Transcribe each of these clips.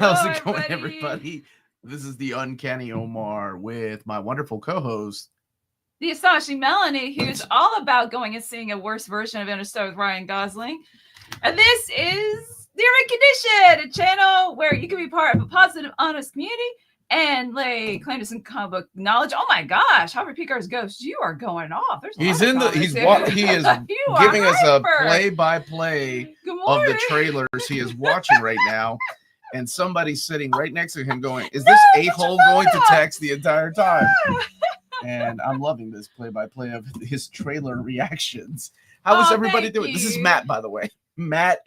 How's it going, everybody? This is the Uncanny Omar with my wonderful co-host, the Astonishing Melanie, who's all about going and seeing a worse version of Interstar with Ryan Gosling. And this is the Condition, a channel where you can be part of a positive, honest community and lay claim to some comic book knowledge. Oh my gosh, Harvey Picar's Ghost, you are going off. There's he is giving us a play-by-play of the trailers he is watching right now. And somebody's sitting right next to him going, is this a-hole going to text the entire time? And I'm loving this play-by-play of his trailer reactions. How is everybody doing? This is Matt, by the way. Matt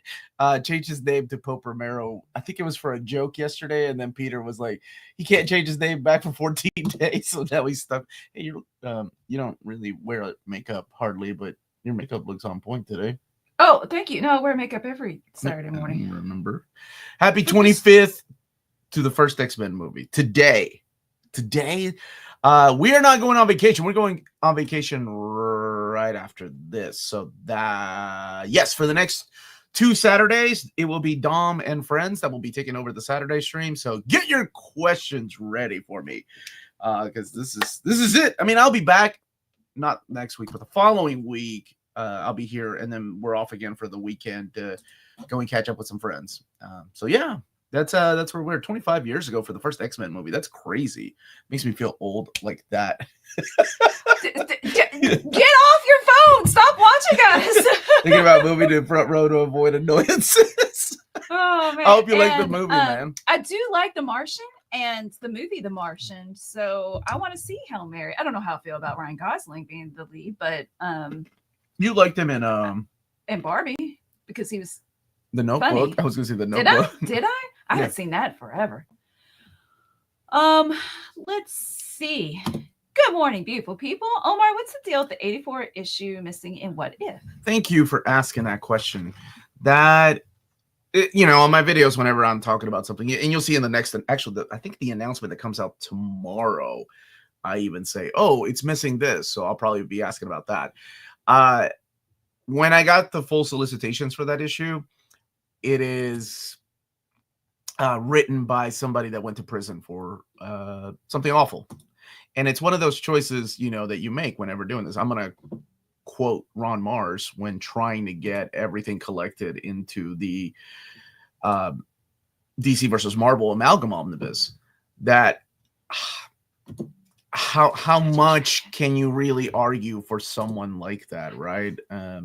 changed his name to Pope Romero. I think it was for a joke yesterday, and then Peter was like, he can't change his name back for 14 days, so now he's stuck. Hey, you don't really wear makeup hardly, but your makeup looks on point today. Oh, thank you. No, I wear makeup every Saturday morning. Remember? Happy 25th to the first X-Men movie. Today, we are not going on vacation. We're going on vacation right after this. So yes, for the next 2 Saturdays, it will be Dom and friends that will be taking over the Saturday stream. So get your questions ready for me, because this is it. I mean, I'll be back not next week, but the following week. I'll be here, and then we're off again for the weekend to go and catch up with some friends. So yeah, that's where we're 25 years ago for the first X-Men movie. That's crazy. Makes me feel old like that. Get off your phone. Stop watching us. Thinking about moving to the front row to avoid annoyances. Oh man! I hope you like the movie, man. I do like The Martian and the movie The Martian, so I want to see Hail Mary. I don't know how I feel about Ryan Gosling being the lead, but you liked him in Barbie because he was The Notebook. Funny. I was going to say The Notebook. Did I? I haven't seen that forever. Let's see. Good morning, beautiful people. Omar, what's the deal with the 84 issue missing in What If? Thank you for asking that question. That, on my videos, whenever I'm talking about something, and you'll see in the next, actually, I think the announcement that comes out tomorrow, I even say, oh, it's missing this. So I'll probably be asking about that. When I got the full solicitations for that issue, it is written by somebody that went to prison for something awful. And it's one of those choices, that you make whenever doing this. I'm going to quote Ron Mars when trying to get everything collected into the DC versus Marvel amalgam omnibus, that how much can you really argue for someone like that, right?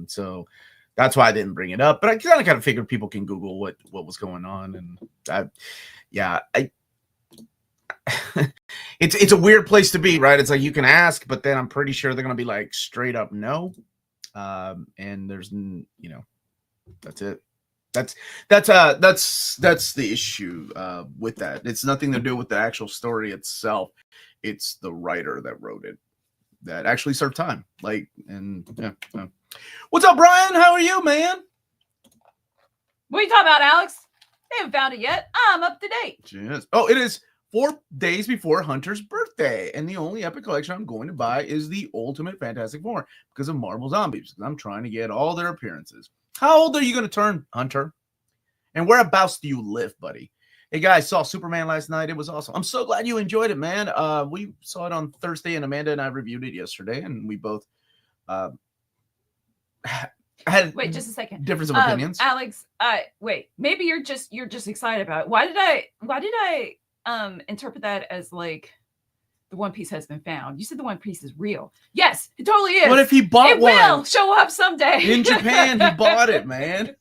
So that's why I didn't bring it up, but I kind of figured people can Google what was going on, and it's a weird place to be, right? It's like you can ask, but then I'm pretty sure they're gonna be like straight up no, and there's that's it. That's the issue with that. It's nothing to do with the actual story itself. It's the writer that wrote it that actually served time. What's up, Brian? How are you, man? What are you talking about, Alex? They haven't found it yet. I'm up to date. Yes. Oh, it is 4 days before Hunter's birthday, and the only epic collection I'm going to buy is the Ultimate Fantastic Four because of Marvel Zombies. I'm trying to get all their appearances. How old are you going to turn, Hunter? And whereabouts do you live, buddy? Hey, guys, saw Superman last night. It was awesome. I'm so glad you enjoyed it, man. We saw it on Thursday, and Amanda and I reviewed it yesterday, and we both had wait just a second difference of opinions. Alex, wait, maybe you're just excited about it. Why did I interpret that as like the One Piece has been found? You said the One Piece is real. Yes, it totally is. What if he bought one? It will show up someday. In Japan, he bought it, man.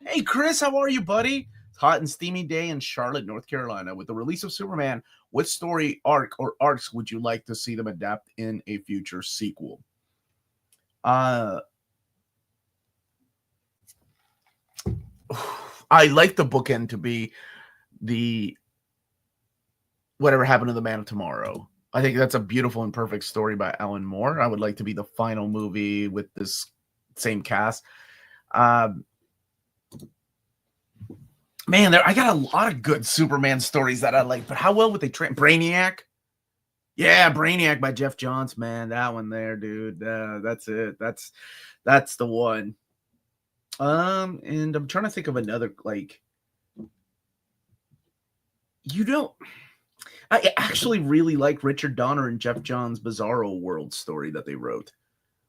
Hey, Chris, how are you, buddy? Hot and steamy day in Charlotte, North Carolina. With the release of Superman, what story arc or arcs would you like to see them adapt in a future sequel? I like the bookend to be the Whatever Happened to the Man of Tomorrow. I think that's a beautiful and perfect story by Alan Moore. I would like to be the final movie with this same cast. Man, I got a lot of good Superman stories that I like, but how well would they train Brainiac? Yeah, Brainiac by Jeff Johns, man. That one there, dude. That's it. That's the one. And I'm trying to think of another, like, You don't. I actually really like Richard Donner and Jeff Johns' Bizarro World story that they wrote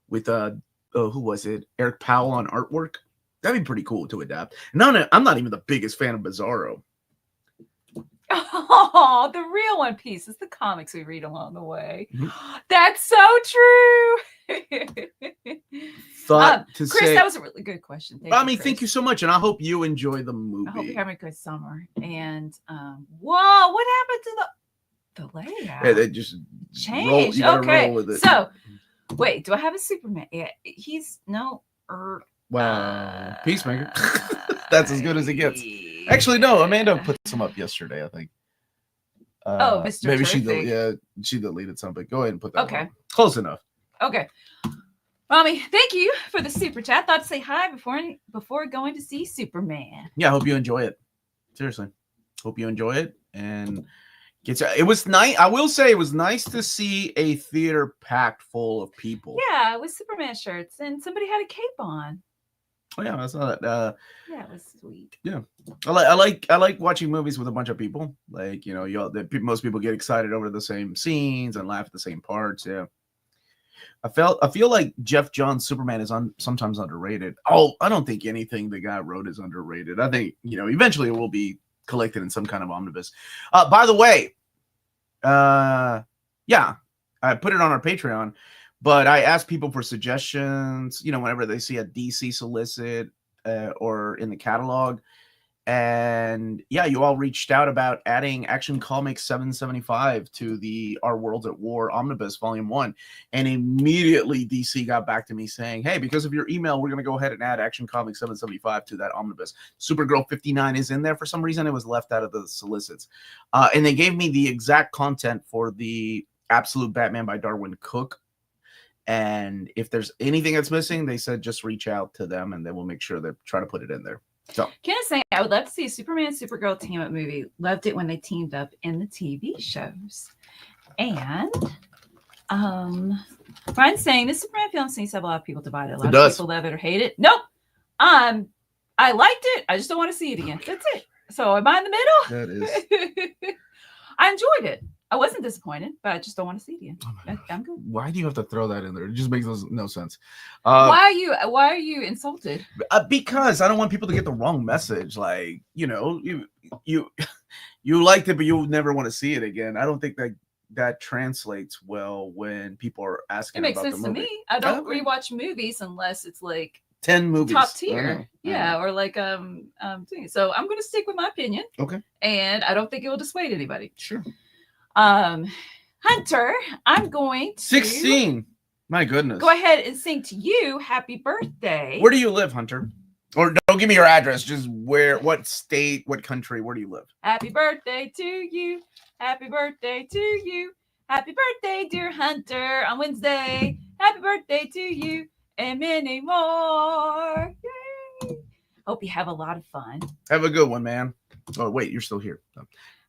with who was it? Eric Powell on artwork. That'd be pretty cool to adapt. No, I'm not even the biggest fan of Bizarro. Oh, the real One Piece is the comics we read along the way. Mm-hmm. That's so true. Chris, that was a really good question. Thank you so much, and I hope you enjoy the movie. I hope you're having a good summer. And whoa, what happened to the layout? Yeah, they just changed. Okay, roll with it. So wait, do I have a Superman? Yeah, he's no. Wow, Peacemaker. That's as good as it gets. Actually, no. Amanda put some up yesterday, I think. Mr. Maybe Terrific. she deleted some, but go ahead and put that. Okay, on. Close enough. Okay, Mommy, thank you for the super chat. Thought to say hi before going to see Superman. Yeah, I hope you enjoy it. Seriously, hope you enjoy it. And it was nice. I will say it was nice to see a theater packed full of people. Yeah, with Superman shirts, and somebody had a cape on. Oh yeah, that's not. Yeah, it was sweet. Yeah, I like watching movies with a bunch of people. Like, you know, most people get excited over the same scenes and laugh at the same parts. Yeah, I feel like Jeff Johns' Superman is sometimes underrated. Oh, I don't think anything the guy wrote is underrated. I think, you know, eventually it will be collected in some kind of omnibus. By the way, yeah, I put it on our Patreon. But I asked people for suggestions, you know, whenever they see a DC solicit or in the catalog. And yeah, you all reached out about adding Action Comics 775 to the Our Worlds at War Omnibus Volume 1. And immediately DC got back to me saying, hey, because of your email, we're going to go ahead and add Action Comics 775 to that omnibus. Supergirl 59 is in there. For some reason, it was left out of the solicits. And they gave me the exact content for the Absolute Batman by Darwin Cook. And if there's anything that's missing, they said just reach out to them and they will make sure they try to put it in there. So, can I say, I would love to see a Superman Supergirl team up movie. Loved it when they teamed up in the TV shows. And Brian's saying this Superman film seems to have a lot of people divided. A lot of people love it or hate it. Nope. I liked it. I just don't want to see it again. That's it. So am I in the middle? That is. I enjoyed it. I wasn't disappointed, but I just don't want to see it again. I'm good. Why do you have to throw that in there? It just makes no sense. Why are you insulted? Because I don't want people to get the wrong message. Like, you know, you liked it, but you'll never want to see it again. I don't think that translates well when people are asking. It makes about sense the movie. to me. I don't rewatch movies unless it's like 10 movies, top tier. Yeah, or like so I'm going to stick with my opinion. Okay, and I don't think it will dissuade anybody. Sure. Hunter, I'm going to 16. My goodness. Go ahead and sing to you happy birthday. Where do you live, Hunter? Or don't give me your address, just what state, what country, where do you live? Happy birthday to you. Happy birthday to you. Happy birthday, dear Hunter, on Wednesday. Happy birthday to you and many more. Yay. Hope you have a lot of fun. Have a good one, man. Oh, wait, you're still here.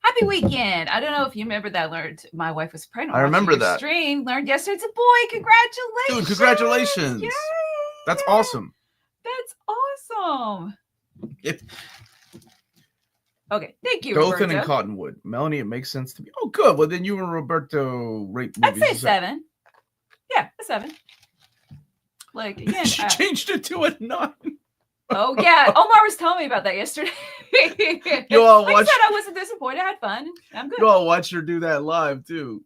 Happy weekend. I don't know if you remember that. My wife was pregnant. I remember that. Stream. Learned yesterday it's a boy. Congratulations. Dude, congratulations. Yay. That's awesome. That's awesome. Okay. Thank you, Dothan Roberto. and Cottonwood. Melanie, it makes sense to me. Oh, good. Well, then you and Roberto rate movies. I'd say 7. Yeah, a 7. Like, again. She changed it to a 9. Oh, yeah. Omar was telling me about that yesterday. You all like I said, I wasn't disappointed. I had fun. I'm good. You all watched her do that live, too.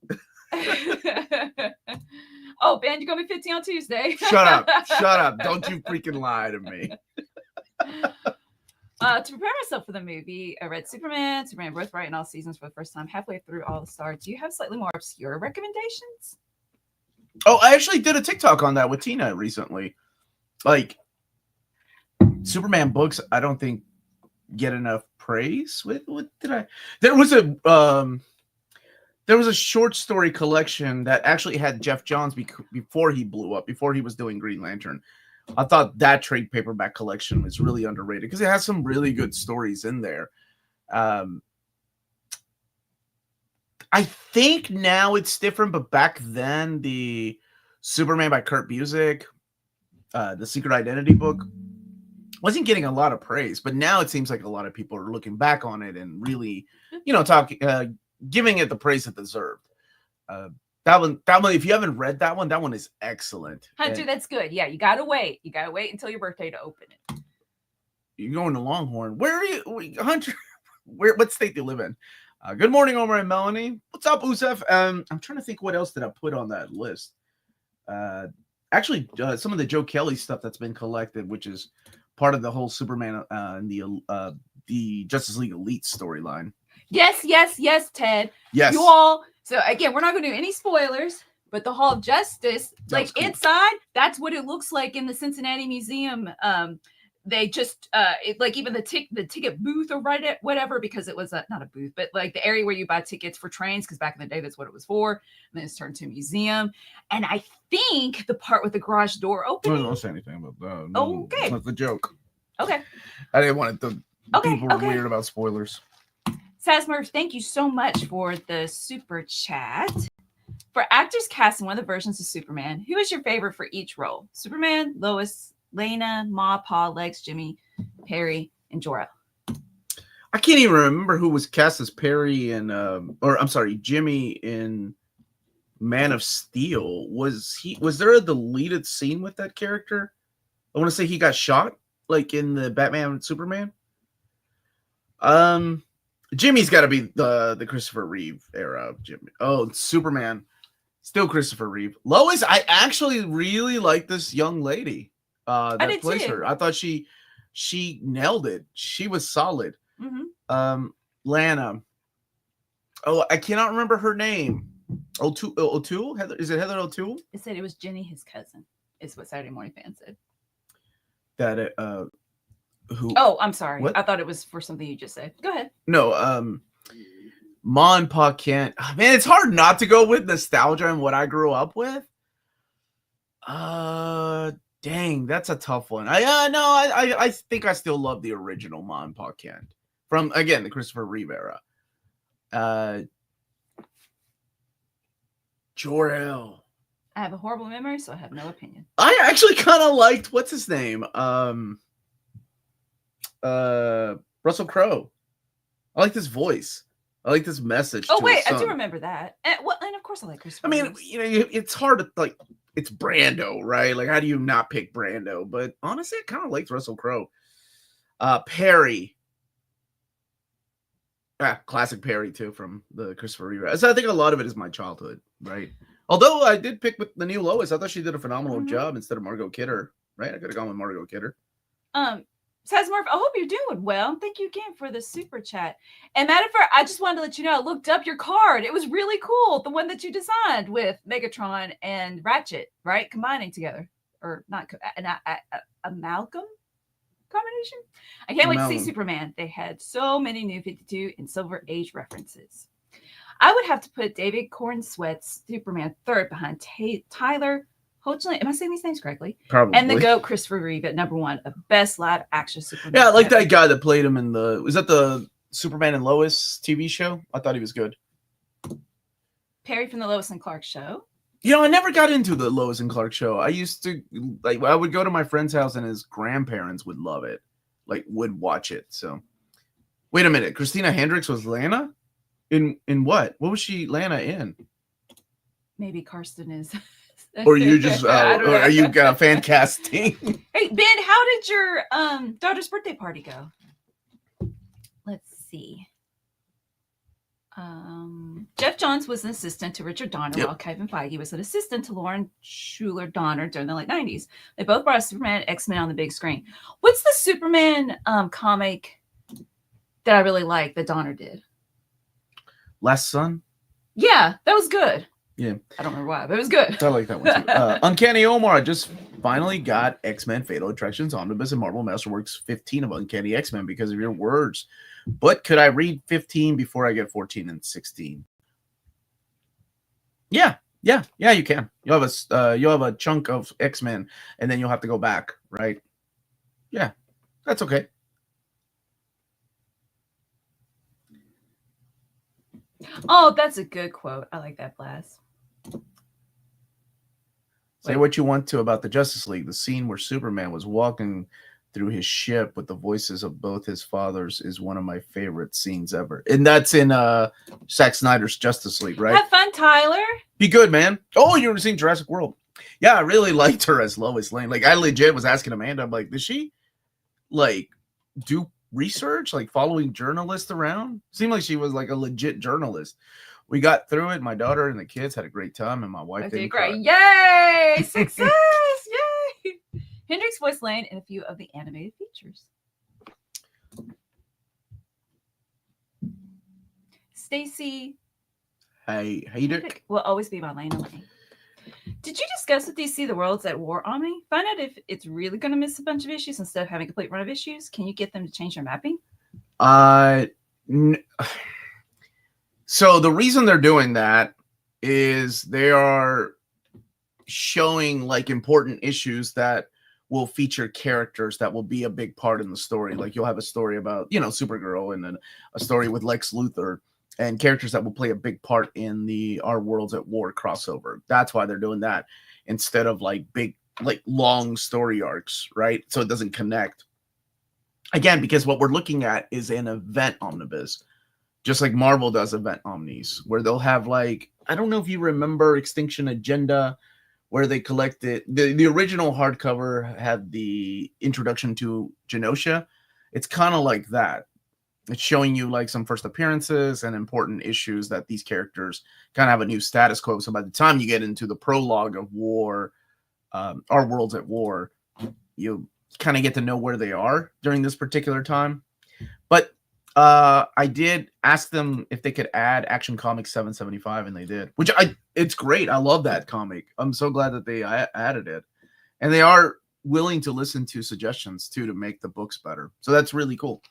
Oh, Ben, you're going to be 15 on Tuesday. Shut up. Shut up. Don't you freaking lie to me. To prepare myself for the movie, I read Superman Birthright, and All Seasons for the first time, halfway through All the Stars. Do you have slightly more obscure recommendations? Oh, I actually did a TikTok on that with Tina recently. Like, Superman books, I don't think get enough praise. What did I? There was a short story collection that actually had Jeff Johns before he blew up, before he was doing Green Lantern. I thought that trade paperback collection was really underrated because it has some really good stories in there. I think now it's different, but back then the Superman by Kurt Busiek, the Secret Identity book, wasn't getting a lot of praise, but now it seems like a lot of people are looking back on it and really, talking, giving it the praise it deserved. That one, if you haven't read that one is excellent. Hunter, that's good. Yeah, you gotta wait. You gotta wait until your birthday to open it. You're going to Longhorn. Where are you, Hunter? What state do you live in? Good morning, Omar and Melanie. What's up, Usef? I'm trying to think what else did I put on that list. Actually, some of the Joe Kelly stuff that's been collected, which is part of the whole Superman and the Justice League Elite storyline. Yes, Ted. Yes. You all. So again, we're not going to do any spoilers, but the Hall of Justice, like cool. Inside, that's what it looks like in the Cincinnati Museum. They just like even the ticket booth or whatever, because it was not a booth, but like the area where you buy tickets for trains, because back in the day that's what it was for. And then it's turned to a museum. And I think the part with the garage door opening. I don't say anything about that. No, okay, that's the joke. Okay. I didn't want it to. People were weird about spoilers. Sasmurf, thank you so much for the super chat. For actors cast in one of the versions of Superman, who is your favorite for each role? Superman, Lois, Lena, Ma, Pa, Lex, Jimmy, Perry, and Jor-El. I can't even remember who was cast as Perry and Jimmy in Man of Steel. Was there a deleted scene with that character? I want to say he got shot, like in the Batman and Superman. Jimmy's got to be the Christopher Reeve era of Jimmy. Oh, Superman, still Christopher Reeve. Lois, I actually really like this young lady that plays her. I thought she nailed it. She was solid. Mm-hmm. Lana. Oh, I cannot remember her name. O'Toole? Heather? Is it Heather O'Toole? It said it was Jenny, his cousin. Is what Saturday Morning Fan said. That who? Oh, I'm sorry. What? I thought it was for something you just said. Go ahead. No, Ma and Pa can't. Man, it's hard not to go with nostalgia and what I grew up with. Dang, that's a tough one. I think I still love the original Ma and Pa Kent from, again, the Christopher Reeve era. Jor-El. I have a horrible memory, so I have no opinion. I actually kind of liked, what's his name? Russell Crowe. I like this voice. I like this message. Oh, wait, I do remember that. And of course I like Christopher Reeves. It's hard to, like, it's Brando, right? Like, how do you not pick Brando? But honestly, I kind of liked Russell Crowe. Perry. Classic Perry, too, from the Christopher Reeve. So I think a lot of it is my childhood, right? Although I did pick with the new Lois. I thought she did a phenomenal job instead of Margot Kidder, right? I could have gone with Margot Kidder. Sasmurf, I hope you're doing well. Thank you again for the super chat. And matter of fact, I just wanted to let you know, I looked up your card. It was really cool. The one that you designed with Megatron and Ratchet, right? Combining together. Or not, an amalgam combination? I can't wait to see Superman. They had so many New 52 and Silver Age references. I would have to put David Cornsweet's Superman third behind Tyler Hoechlin, am I saying these names correctly? Probably. And the GOAT Christopher Reeve at number one of best live action Superman. Yeah, I like that guy that played him in was that the Superman and Lois TV show? I thought he was good. Perry from the Lois and Clark show. I never got into the Lois and Clark show. I used to, I would go to my friend's house and his grandparents would love it, would watch it. So, wait a minute. Christina Hendricks was Lana? In what? What was she Lana in? Maybe Karsten is. Or you just, or are you fan casting? Hey, Ben, how did your daughter's birthday party go? Let's see. Jeff Johns was an assistant to Richard Donner, while Kevin Feige was an assistant to Lauren Schuler Donner during the late 90s. They both brought Superman and X-Men on the big screen. What's the Superman comic that I really like that Donner did? Last Son? Yeah, that was good. Yeah. I don't remember why, but it was good. I like that one too. Uncanny Omar just finally got X-Men Fatal Attractions Omnibus and Marvel Masterworks 15 of Uncanny X-Men because of your words. But could I read 15 before I get 14 and 16? Yeah, you can. You'll have a chunk of X-Men and then you'll have to go back, right? Yeah, that's okay. Oh, that's a good quote. I like that, Blast. Say what you want to about the Justice League. The scene where Superman was walking through his ship with the voices of both his fathers is one of my favorite scenes ever. And that's in Zack Snyder's Justice League, right? Have fun, Tyler. Be good, man. Oh, you ever seen Jurassic World? Yeah, I really liked her as Lois Lane. Like, I legit was asking Amanda, I'm like, does she, like, do research, like following journalists around? Seemed like she was like a legit journalist. We got through it. My daughter and the kids had a great time, and my wife didn't cry. Yay! Success! Yay! Hendrix voiced Lane in a few of the animated features. Stacy. Hey, Haydick will always be my Lane and Lane. Did you discuss with DC the world's at war, Omni? Find out if it's really going to miss a bunch of issues instead of having a complete run of issues. Can you get them to change their mapping? So the reason they're doing that is they are showing like important issues that will feature characters that will be a big part in the story. Like you'll have a story about, you know, Supergirl, and then a story with Lex Luthor, and characters that will play a big part in the Our Worlds at War crossover. That's why they're doing that instead of like big, like long story arcs, right? So it doesn't connect. Again, because what we're looking at is an event omnibus, just like Marvel does event omnis, where they'll have like, I don't know if you remember Extinction Agenda, where they collected the original hardcover had the introduction to Genosha. It's kind of like that. It's showing you like some first appearances and important issues that these characters kind of have a new status quo. So by the time you get into the prologue of War, Our Worlds at War, you kind of get to know where they are during this particular time. But I did ask them if they could add Action Comics 775, and they did, which it's great. I love that comic. I'm so glad that they added it, and they are willing to listen to suggestions too to make the books better. So that's really cool.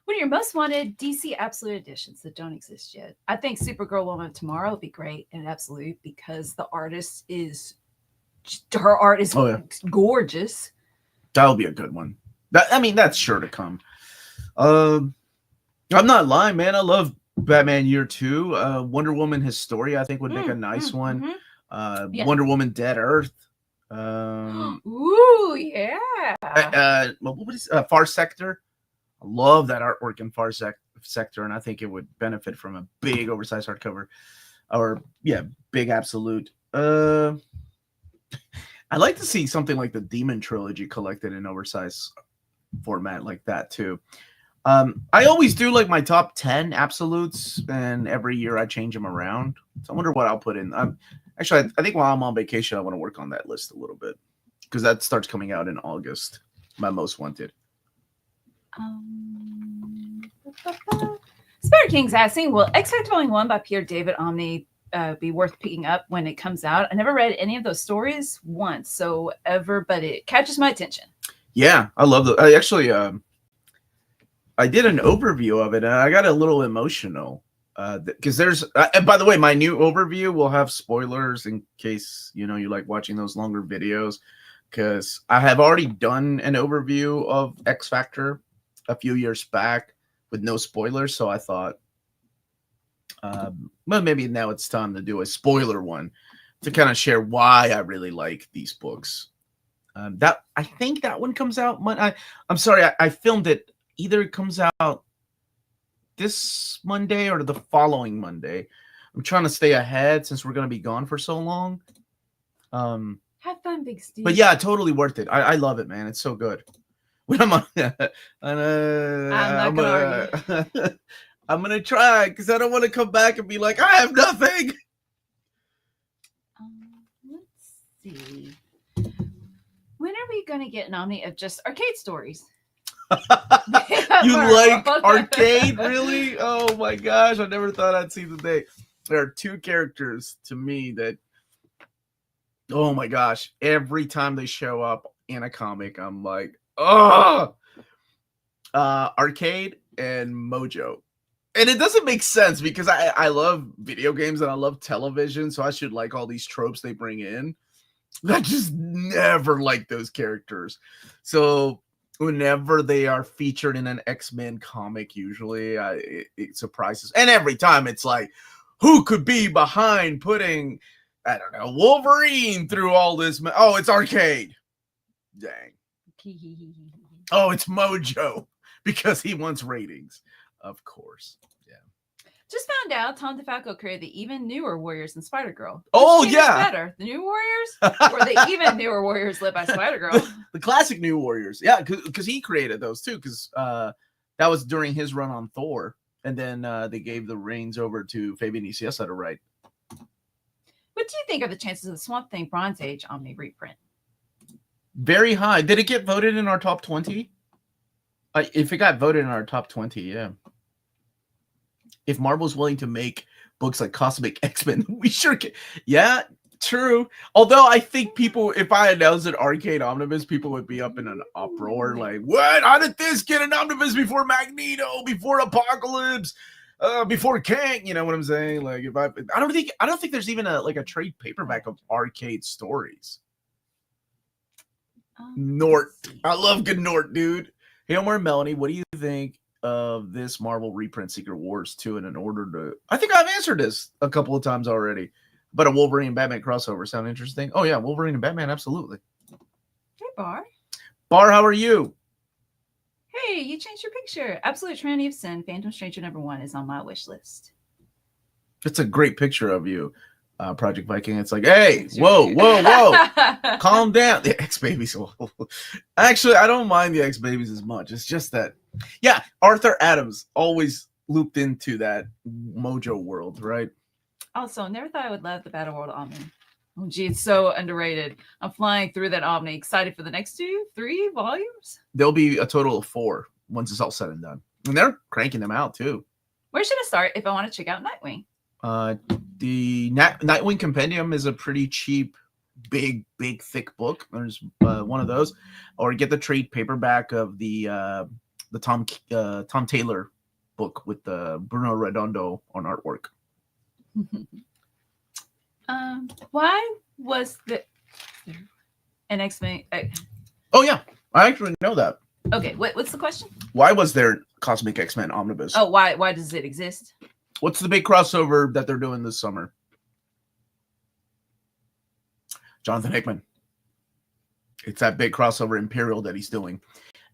What are your most wanted DC Absolute editions that don't exist yet? I think Supergirl Woman of Tomorrow would be great in Absolute because the artist is, her art is gorgeous. That'll be a good one. That's sure to come. I'm not lying, man. I love Batman Year 2. Wonder Woman Historia, I think, would make a nice one. Yeah. Wonder Woman Dead Earth. Ooh, yeah. What is Far Sector? I love that artwork in Far Sector, and I think it would benefit from a big oversized hardcover, or big absolute. I'd like to see something like the Demon Trilogy collected in oversized format like that too. I always do like my top 10 absolutes, and every year I change them around. So I wonder what I'll put in. Actually, I think while I'm on vacation, I want to work on that list a little bit because that starts coming out in August. My most wanted. Spider King's asking, will X-Factor Volume 1 by Pierre David Omni be worth picking up when it comes out? I never read any of those stories once, but it catches my attention. Yeah, I love I actually I did an overview of it, and I got a little emotional because there's and by the way, my new overview will have spoilers in case you like watching those longer videos, because I have already done an overview of X Factor a few years back with no spoilers. So I thought, well, maybe now it's time to do a spoiler one to kind of share why I really like these books. That I think that one comes out. I'm sorry, I filmed it. Either it comes out this Monday or the following Monday. I'm trying to stay ahead since we're going to be gone for so long. Have fun, Big Steve. But yeah, totally worth it. I love it, man. It's so good. When I'm gonna try because I don't want to come back and be like, I have nothing. Let's see. When are we gonna get an Omni of just arcade stories? You like arcade, really? Oh my gosh, I never thought I'd see the day. There are two characters to me that, oh my gosh, every time they show up in a comic, I'm like, oh, Arcade and Mojo. And it doesn't make sense because I love video games and I love television, so I should like all these tropes they bring in. I just never like those characters. So whenever they are featured in an X-Men comic, usually it surprises. And every time it's like, who could be behind putting, I don't know, Wolverine through all this? Oh, it's Arcade. Dang. Oh, it's Mojo because he wants ratings, of course. Yeah. Just found out Tom DeFalco created the even newer Warriors and Spider Girl. Oh, Which yeah. better, the new Warriors or the even newer Warriors led by Spider Girl? The classic New Warriors. Yeah, because he created those too. Because that was during his run on Thor, and then they gave the reins over to Fabian Nicieza to write. What do you think are the chances of the Swamp Thing Bronze Age Omni reprint? Very high. Did it get voted in our top 20? If it got voted in our top 20, yeah. If Marvel's willing to make books like Cosmic X-Men, we sure can. Yeah, true. Although I think people, if I announced an Arcade Omnibus, people would be up in an uproar. Like, what? How did this get an Omnibus before Magneto, before Apocalypse, before Kang? You know what I'm saying? Like, if I don't think there's even a trade paperback of Arcade stories. Nort. I love good Nort, dude. Hey, Omar, Melanie, what do you think of this Marvel reprint Secret Wars 2 in order to... I think I've answered this a couple of times already. But a Wolverine and Batman crossover sound interesting? Oh, yeah, Wolverine and Batman, absolutely. Hey, Bar. Bar, how are you? Hey, you changed your picture. Absolute Tranny of Sin, Phantom Stranger #1 is on my wish list. It's a great picture of you. Project Viking. It's like, hey, whoa. Calm down. The X-Babies. Actually, I don't mind the X-Babies as much. It's just that, yeah, Arthur Adams always looped into that Mojo world, right? Also, never thought I would love the Battle World Omni. Oh, gee, it's so underrated. I'm flying through that Omni, excited for the next 3 volumes. There'll be a total of 4 once it's all said and done. And they're cranking them out, too. Where should I start if I want to check out Nightwing? The Nightwing Compendium is a pretty cheap, big, thick book. There's one of those, or get the trade paperback of the Tom Taylor book with the Bruno Redondo on artwork. Why was an X-Men? Oh yeah, I actually know that. Okay, what's the question? Why was there Cosmic X-Men Omnibus? Oh, why does it exist? What's the big crossover that they're doing this summer? Jonathan Hickman. It's that big crossover Imperial that he's doing.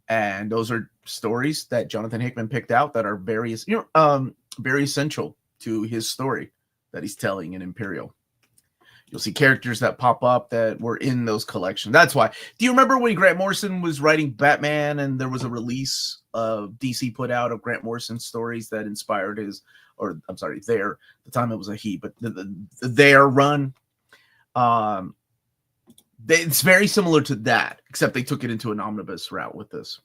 And those are stories that Jonathan Hickman picked out that are very essential to his story that he's telling in Imperial. You'll see characters that pop up that were in those collections. That's why. Do you remember when Grant Morrison was writing Batman and there was a release of DC put out of Grant Morrison's stories that inspired his, or I'm sorry, the time it was a he, but their run. It's very similar to that, except they took it into an omnibus route with this.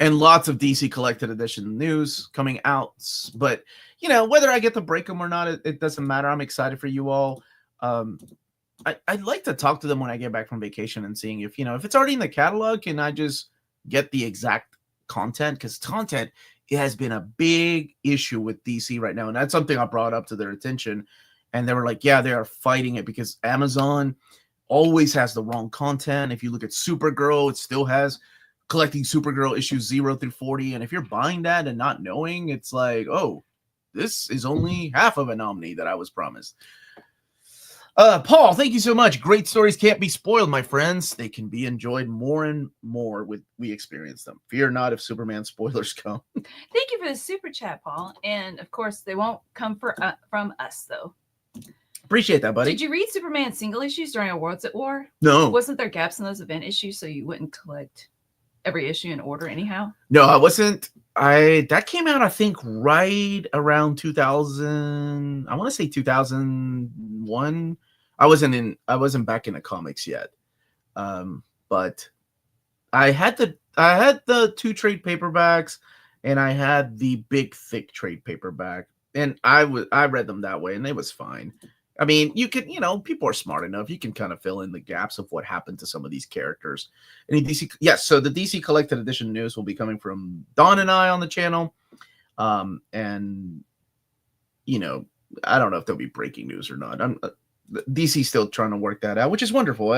And lots of DC collected edition news coming out. But, you know, whether I get to break them or not, it doesn't matter. I'm excited for you all. I'd like to talk to them when I get back from vacation and seeing if it's already in the catalog, can I just get the exact content? Because content, it has been a big issue with DC right now. And that's something I brought up to their attention. And they were like, yeah, they are fighting it because Amazon always has the wrong content. If you look at Supergirl, it still has collecting Supergirl issues 0 through 40. And if you're buying that and not knowing, it's like, oh, this is only half of an Omni that I was promised. Paul, thank you so much. Great stories can't be spoiled, my friends. They can be enjoyed more and more with we experience them. Fear not if Superman spoilers come. Thank you for the super chat, Paul. And of course, they won't come from us, though. Appreciate that, buddy. Did you read Superman single issues during our Worlds at War? No. Wasn't there gaps in those event issues so you wouldn't collect every issue in order anyhow? No, I wasn't. That came out, I think, right around 2000. I want to say 2001. I wasn't back in the comics yet. But I had the 2 trade paperbacks and I had the big thick trade paperback. And I read them that way and it was fine. I mean, you can, people are smart enough. You can kind of fill in the gaps of what happened to some of these characters. And DC, yes, so the DC Collected Edition news will be coming from Don and I on the channel. And, I don't know if there'll be breaking news or not. DC's still trying to work that out, which is wonderful.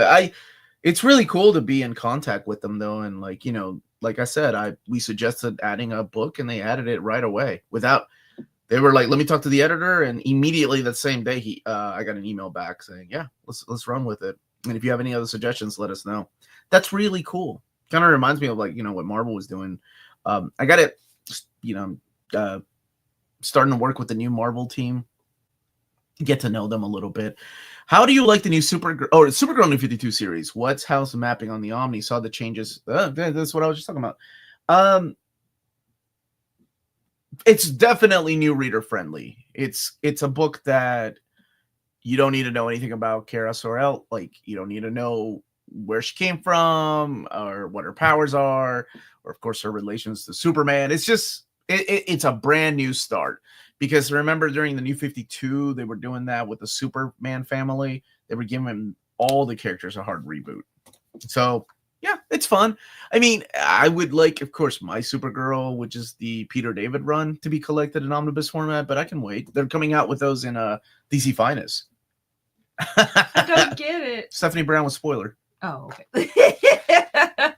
It's really cool to be in contact with them, though. And, like I said, we suggested adding a book and they added it right away without... They were like, let me talk to the editor. And immediately that same day, I got an email back saying, yeah, let's run with it. And if you have any other suggestions, let us know. That's really cool. Kind of reminds me of like, what Marvel was doing. I got it, starting to work with the new Marvel team, get to know them a little bit. How do you like the new Supergirl New 52 series? What's house mapping on the Omni? Saw the changes. That's what I was just talking about. It's definitely new reader friendly. It's a book that you don't need to know anything about Kara Sorrell. Like, you don't need to know where she came from or what her powers are, or of course her relations to Superman. It's just it's a brand new start. Because remember, during the New 52, they were doing that with the Superman family. They were giving all the characters a hard reboot. So, yeah, it's fun. I mean, I would like, of course, my Supergirl, which is the Peter David run, to be collected in omnibus format, but I can wait. They're coming out with those in DC Finest. I don't get it. Stephanie Brown was spoiler. Oh, okay. I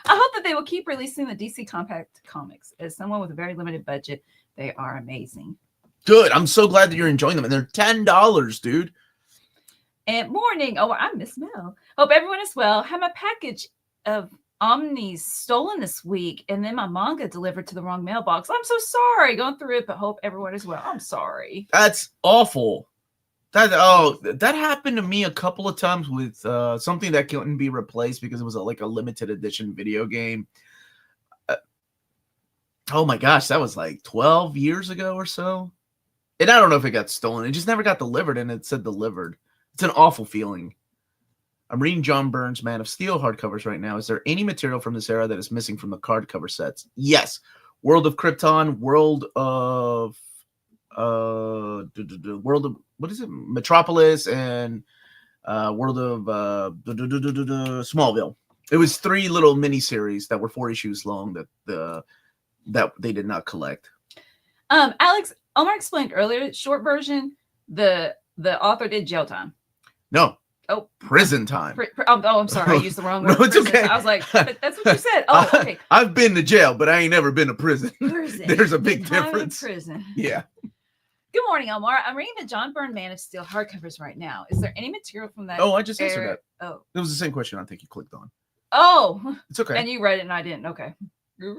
hope that they will keep releasing the DC Compact comics. As someone with a very limited budget, they are amazing. Good. I'm so glad that you're enjoying them. And they're $10, dude. And morning. Oh, I miss Mel. Hope everyone is well. Had my package of Omnis stolen this week, and then my manga delivered to the wrong mailbox. I'm so sorry going through it, but hope everyone is well. I'm sorry. That's awful. That happened to me a couple of times with something that couldn't be replaced because it was like a limited edition video game. Oh my gosh, that was like 12 years ago or so. And I don't know if it got stolen. It just never got delivered, and it said delivered. It's an awful feeling. I'm reading John Byrne's Man of Steel hardcovers right now. Is there any material from this era that is missing from the card cover sets? Yes. World of Krypton, World of what is it? Metropolis, and World of Smallville. It was 3 little miniseries that were 4 issues long that they did not collect. Alex, Omar explained earlier, short version, the author did jail time. No. Oh, prison time. I'm sorry. I used the wrong word. No, it's prison. okay. I was like, but that's what you said. Oh, okay. I've been to jail, but I ain't never been to prison. Prison. There's a big difference. Prison. Yeah. Good morning, Omar. I'm reading the John Byrne Man of Steel hardcovers right now. Is there any material from that? Oh, I just answered that. Oh. It was the same question I think you clicked on. Oh. It's okay. And you read it and I didn't. Okay. You're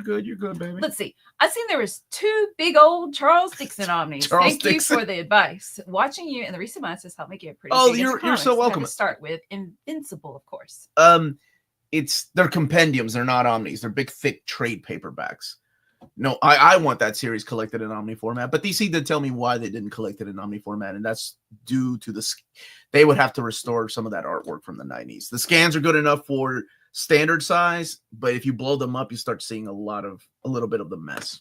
good, baby. Let's see. I seen there was 2 big old Charles Dixon omnis. Thank you for the advice. Watching you in the recent months has helped me get pretty. You're so welcome. To start with Invincible, of course. They're compendiums. They're not omnis. They're big, thick trade paperbacks. No, I want that series collected in omni format, but DC did tell me why they didn't collect it in omni format, and that's due to they would have to restore some of that artwork from the 90s. The scans are good enough for standard size, but if you blow them up, you start seeing a little bit of the mess.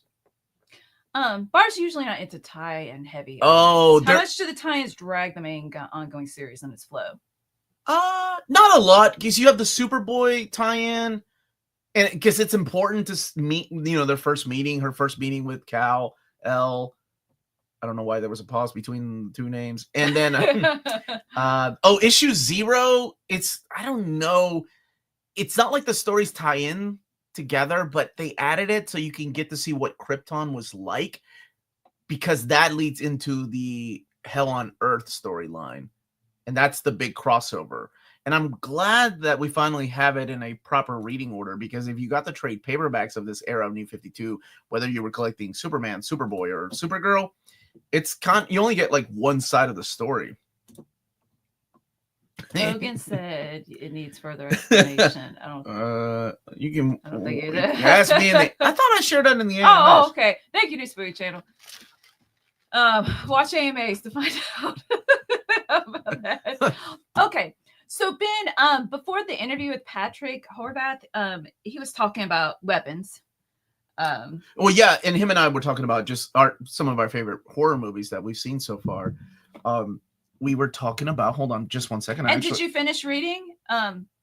Bar's usually not into tie and heavy. Oh, how much do the tie-ins drag the main ongoing series on its flow? Not a lot, because you have the Superboy tie-in, and because it's important to meet, their first meeting, her first meeting with Kal El. I don't know why there was a pause between the 2 names, and then issue 0. I don't know. It's not like the stories tie in together, but they added it so you can get to see what Krypton was like, because that leads into the Hell on Earth storyline, and that's the big crossover. And I'm glad that we finally have it in a proper reading order, because if you got the trade paperbacks of this era of New 52, whether you were collecting Superman, Superboy, or Supergirl, you only get like one side of the story. Logan said it needs further explanation. I don't think it is. Ask me I thought I shared that in the AMAs. Oh, okay. Thank you, New Spoon Channel. Watch AMAs to find out about that. Okay. So Ben, before the interview with Patrick Horvath, he was talking about weapons. Well, yeah, and him and I were talking about just some of our favorite horror movies that we've seen so far. We were talking about, hold on just one second. And did you finish reading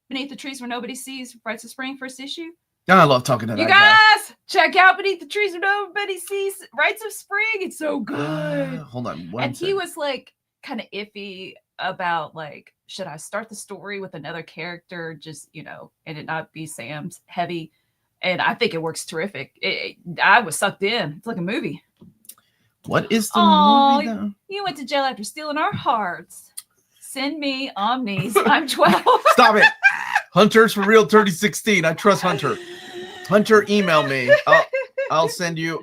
Beneath the Trees Where Nobody Sees, Rites of Spring, first issue? Yeah, I love talking to you guys. Check out Beneath the Trees Where Nobody Sees, Rites of Spring. It's so good. Hold on one second. He was like kind of iffy about like, should I start the story with another character, just, and it not be Sam's heavy? And I think it works terrific. I was sucked in. It's like a movie. What is the movie though? You went to jail after stealing our hearts. Send me Omnis. I'm 12. Stop it. Hunter's for real 3016. I trust Hunter. Hunter, email me. I'll send you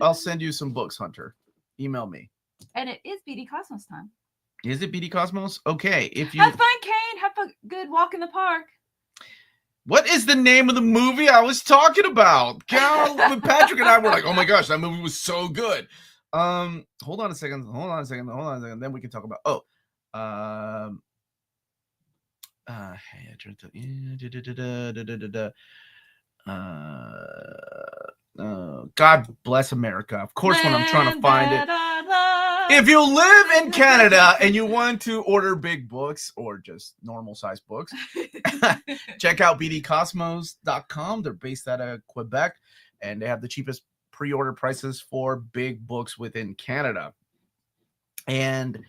some books, Hunter. Email me. And it is BD Cosmos time. Is it BD Cosmos? Okay. If you have fun, Kane. Have a good walk in the park. What is the name of the movie I was talking about? Patrick and I were like, oh my gosh, that movie was so good. Hold on a second. Then we can talk about hey, I tried to God bless America. Of course, when I'm trying to find it. If you live in Canada and you want to order big books or just normal size books, check out bdcosmos.com. They're based out of Quebec and they have the cheapest pre-order prices for big books within Canada. And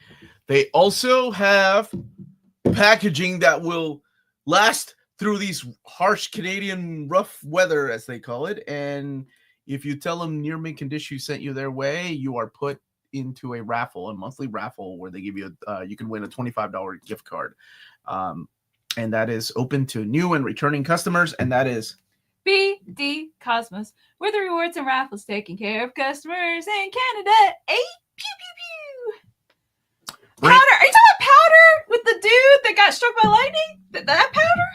they also have packaging that will last through these harsh Canadian rough weather, as they call it. And if you tell them Near Mint Condition sent you their way, you are put into a monthly raffle where they give you you can win a $25 gift card, and that is open to new and returning customers, and that is BD Cosmos, where the rewards and raffles taking care of customers in Canada. Pew pew pew. Powder. Are you talking about Powder with the dude that got struck by lightning? That Powder?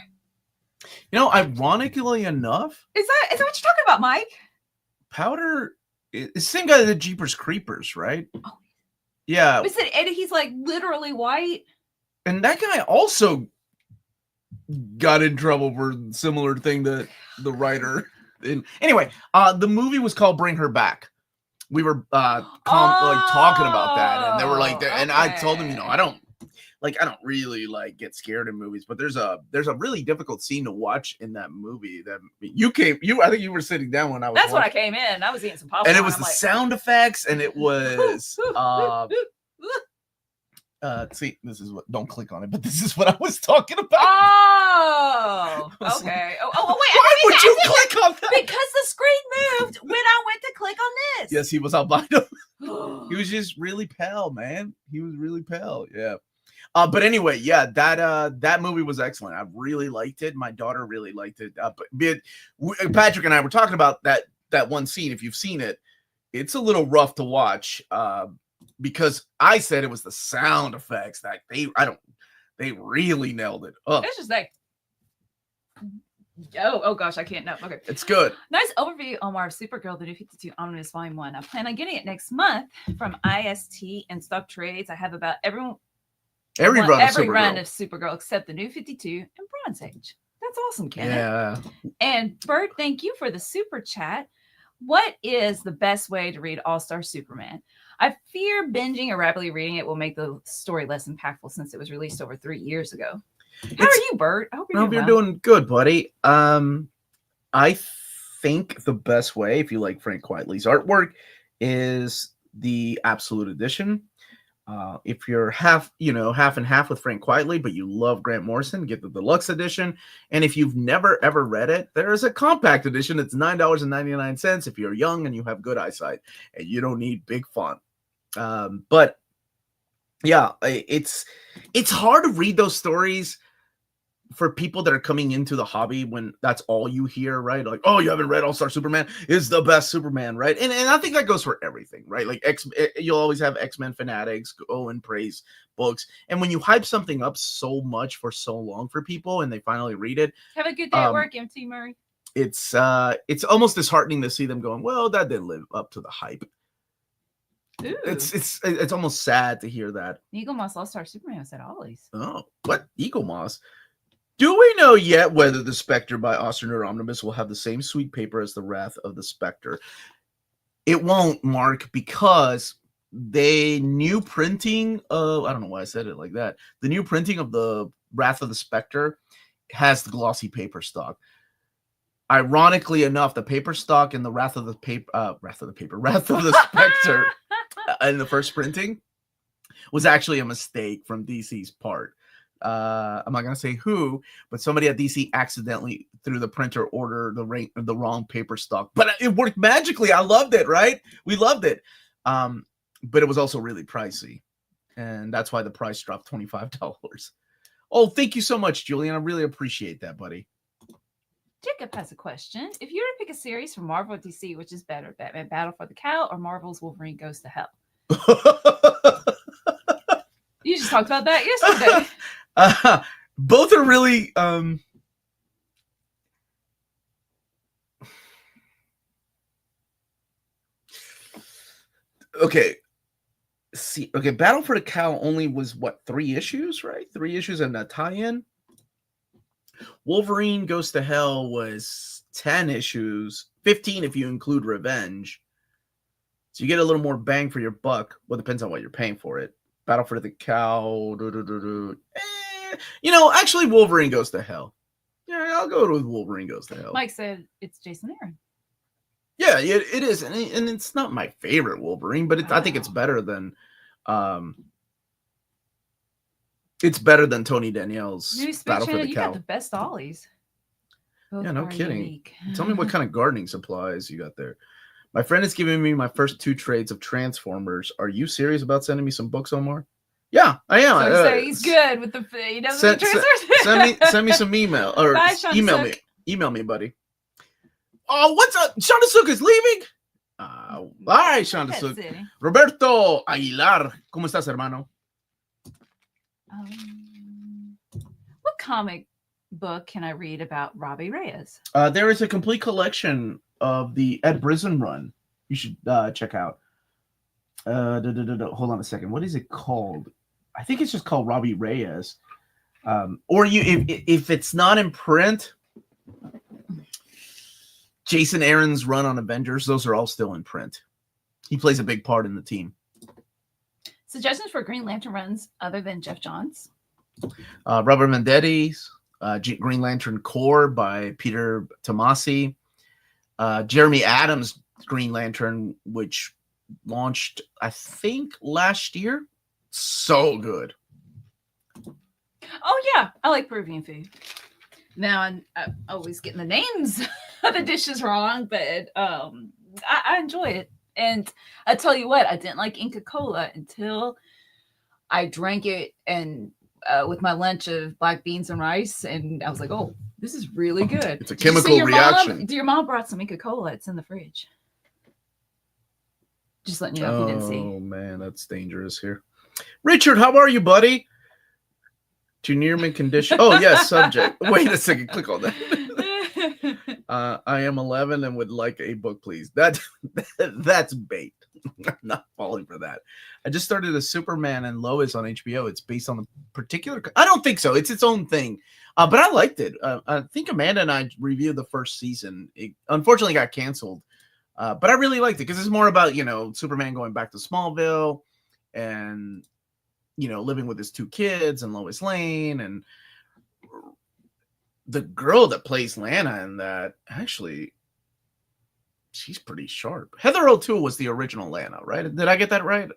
You know, ironically enough, is that what you're talking about, Mike? Powder. It's the same guy that did Jeepers Creepers, right? Oh. Yeah. And he's like literally white. And that guy also got in trouble for a similar thing that the writer. Anyway, the movie was called Bring Her Back. We were like talking about that, and they were like, and I told them, I don't really like get scared in movies, but there's a really difficult scene to watch in that movie that I think you were sitting down when I was. That's when I came in. I was eating some popcorn. And it was the sound effects, and it was see, this is what, don't click on it, but this is what I was talking about. Oh, okay. Oh, wait. Why would you click on that? Because the screen moved when I went to click on this. Yes, he was albino. He was just really pale, man. He was really pale. Yeah. But anyway, yeah, that movie was excellent. I really liked it. My daughter really liked it. But Patrick and I were talking about that one scene. If you've seen it, it's a little rough to watch because I said it was the sound effects that they really nailed it. It's just like, oh gosh, I can't know. Okay, it's good. Nice overview, Omar. Supergirl, the New 52 Omnibus Volume 1. I plan on getting it next month from IST and Stock Trades. I have about every run of Supergirl except the New 52 and Bronze Age. That's awesome, Kenneth. Yeah. And Bert, thank you for the super chat. What is the best way to read All-Star Superman? I fear binging or rapidly reading it will make the story less impactful since it was released over 3 years ago. How are you, Bert? I hope you're doing good, buddy. I think the best way, if you like Frank Quitely's artwork, is the Absolute Edition. If you're half and half with Frank Quitely, but you love Grant Morrison, get the deluxe edition. And if you've never ever read it, there is a compact edition. It's $9.99 if you're young and you have good eyesight and you don't need big font. But yeah, it's hard to read those stories for people that are coming into the hobby when that's all you hear, right? Like, oh, you haven't read All-Star Superman? It's the best Superman, right? And I think that goes for everything, right? Like you'll always have X-Men fanatics go and praise books. And when you hype something up so much for so long for people and they finally read it. Have a good day at work, MT Murray. It's almost disheartening to see them going, well, that didn't live up to the hype. Ooh. It's almost sad to hear that. Eagle Moss All-Star Superman was at Ollie's. Oh, what? Eagle Moss? Do we know yet whether the Spectre by Osterner Omnibus will have the same sweet paper as the Wrath of the Spectre? It won't, Mark, because the new printing of, I don't know why I said it like that. The new printing of the Wrath of the Spectre has the glossy paper stock. Ironically enough, the paper stock in the Wrath of the Spectre in the first printing was actually a mistake from DC's part. I'm not going to say who, but somebody at DC accidentally through the printer ordered the wrong paper stock, but it worked magically. I loved it. Right. We loved it. But it was also really pricey. And that's why the price dropped $25. Oh, thank you so much, Julian. I really appreciate that, buddy. Jacob has a question. If you were to pick a series from Marvel or DC, which is better, Batman Battle for the Cowl or Marvel's Wolverine Goes to Hell? You just talked about that yesterday. Both are really okay. See, okay, Battle for the Cow only was what, 3 issues, right? 3 issues and a tie-in. Wolverine Goes to Hell was 10 issues, 15 if you include Revenge. So you get a little more bang for your buck. Well, depends on what you're paying for it. Battle for the Cow. Actually, Wolverine Goes to Hell. Yeah, I'll go with Wolverine Goes to Hell. Mike said it's Jason Aaron. Yeah, it is, and it's not my favorite Wolverine, but I think it's better than, Tony Danielle's Battle for the You Cow. got the best ollies. Yeah, no kidding. Tell me what kind of gardening supplies you got there. My friend is giving me my first 2 trades of Transformers. Are you serious about sending me some books, Omar? Yeah, I am. So he's good with the send me some email or Bye, email me, buddy. Oh, what's up? Shonda Suk is leaving. All right, Shonda Suk. Roberto Aguilar, ¿cómo estás, hermano? What comic book can I read about Robbie Reyes? There is a complete collection of the Ed Brisson run. You should check out. Hold on a second. What is it called? I think it's just called Robbie Reyes. Or if it's not in print, Jason Aaron's run on Avengers, those are all still in print. He plays a big part in the team. Suggestions for Green Lantern runs other than Jeff Johns? Robert Mendetti's Green Lantern Corps by Peter Tomasi. Jeremy Adams' Green Lantern, which launched, I think, last year. So good. Oh, yeah. I like Peruvian food. Now, I'm always getting the names of the dishes wrong, but I enjoy it. And I tell you what, I didn't like Inca Cola until I drank it and with my lunch of black beans and rice, and I was like, oh, this is really good. It's a chemical reaction. Your mom brought some Inca Cola. It's in the fridge. Just letting you know if you didn't see. Oh, man, that's dangerous here. Richard, how are you, buddy? Juniorman condition. Oh, yes, subject. Wait a second. Click on that. I am 11 and would like a book, please. That's bait. I'm not falling for that. I just started a Superman and Lois on HBO. It's based on a particular... I don't think so. It's its own thing. But I liked it. I think Amanda and I reviewed the first season. It unfortunately got canceled. But I really liked it because it's more about, Superman going back to Smallville and, living with his 2 kids and Lois Lane. And the girl that plays Lana in that, actually, she's pretty sharp. Heather O'Toole was the original Lana, right? Did I get that right?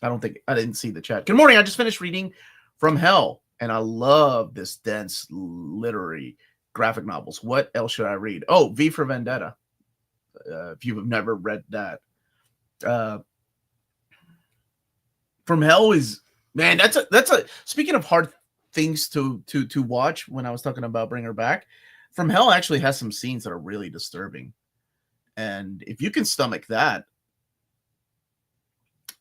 I didn't see the chat. Good morning. I just finished reading From Hell, and I love this dense literary graphic novels. What else should I read? Oh, V for Vendetta. If you've never read that. From Hell is, man, that's a speaking of hard things to watch, when I was talking about Bring Her Back, From Hell actually has some scenes that are really disturbing. And if you can stomach that.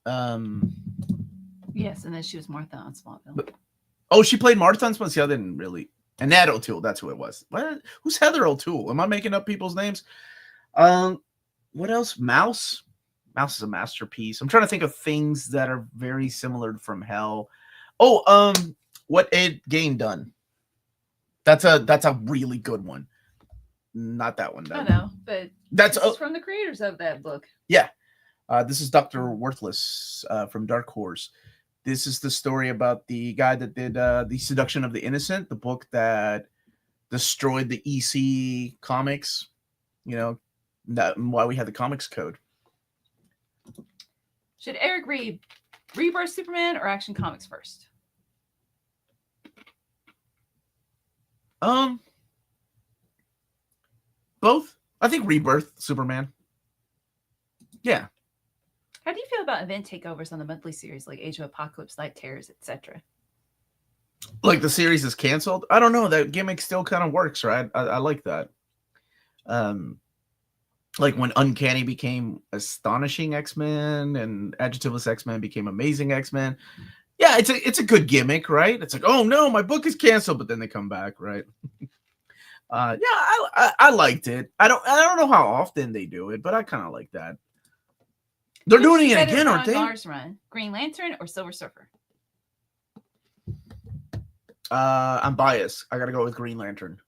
Yes, and then she was Martha on Smallville. She played Martha on Smallville? See, I didn't really. Annette O'Toole, that's who it was. What? Who's Heather O'Toole? Am I making up people's names? What else? Mouse is a masterpiece. I'm trying to think of things that are very similar to From Hell. What Ed Gein Done? That's a really good one. Not that one. I know, but that's from the creators of that book. Yeah. This is Dr. Worthless from Dark Horse. This is the story about the guy that did The Seduction of the Innocent, the book that destroyed the EC comics. That why we had the comics code. Should Eric read Rebirth Superman or Action Comics first? Both. I think Rebirth Superman. Yeah. How do you feel about event takeovers on the monthly series like Age of Apocalypse, Night Terrors, etc.? Like the series is canceled. I don't know. That gimmick still kind of works, right? I like that. Like when Uncanny became Astonishing X-Men and Adjectiveless X-Men became Amazing X-Men. Yeah, it's a good gimmick, right? It's like, oh no, my book is canceled, but then they come back, right? Yeah, I liked it. I don't know how often they do it, but I kind of like that. They're doing it again, aren't they? Mars run, Green Lantern or Silver Surfer? I'm biased. I gotta go with Green Lantern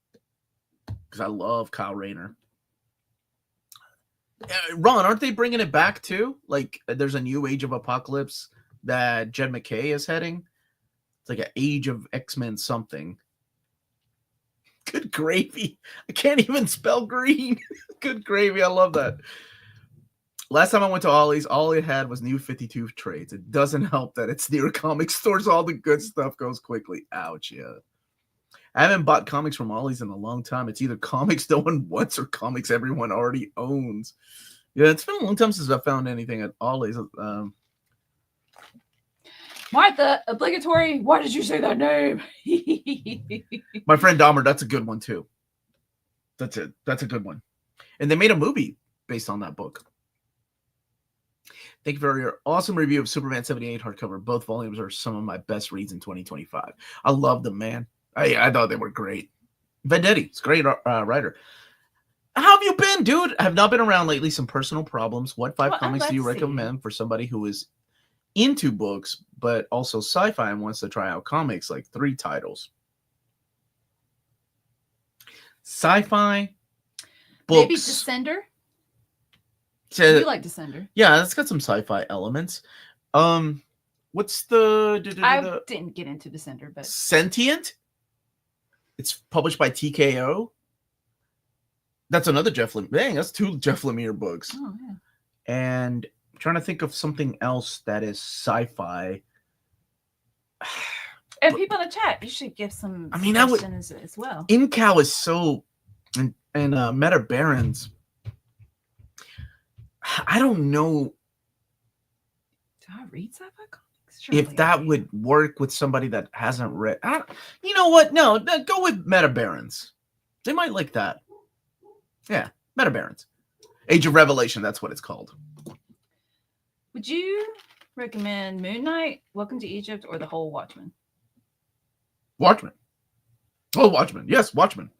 because I love Kyle Rayner. Ron, aren't they bringing it back too? Like, there's a new Age of Apocalypse that Jed McKay is heading. It's like an Age of X-Men something. Good gravy. I can't even spell green. Good gravy. I love that. Last time I went to Ollie's, all it had was New 52 trades. It doesn't help that it's near comic stores. All the good stuff goes quickly. Ouch, yeah. I haven't bought comics from Ollie's in a long time. It's either comics no one wants or comics everyone already owns. Yeah, it's been a long time since I found anything at Ollie's. Martha, obligatory. Why did you say that name? My friend Dahmer, that's a good one too. That's it. That's a good one. And they made a movie based on that book. Thank you for your awesome review of Superman 78 hardcover. Both volumes are some of my best reads in 2025. I love them, man. I thought they were great. Vendetti, it's a great writer. How have you been, dude? I have not been around lately. Some personal problems. What five comics do you recommend for somebody who is into books, but also sci-fi and wants to try out comics? Like 3 titles. Sci-fi, books. Maybe Descender. So, you like Descender? Yeah, it's got some sci-fi elements. What's the? I didn't get into Descender, but Sentient. It's published by TKO. That's another Jeff Lemire. Dang, that's 2 Jeff Lemire books. Oh yeah. And I'm trying to think of something else that is sci-fi. And people in the chat, you should give some. I mean, I would as well. Incal is so, and Meta Barons. I don't know. Do I read sci-fi comics? If that would work with somebody that hasn't read. You know what? No, go with Meta Barons. They might like that. Yeah, Meta Barons. Age of Revelation, that's what it's called. Would you recommend Moon Knight, Welcome to Egypt, or the whole Watchmen? Watchmen. Oh, Watchmen. Yes, Watchmen.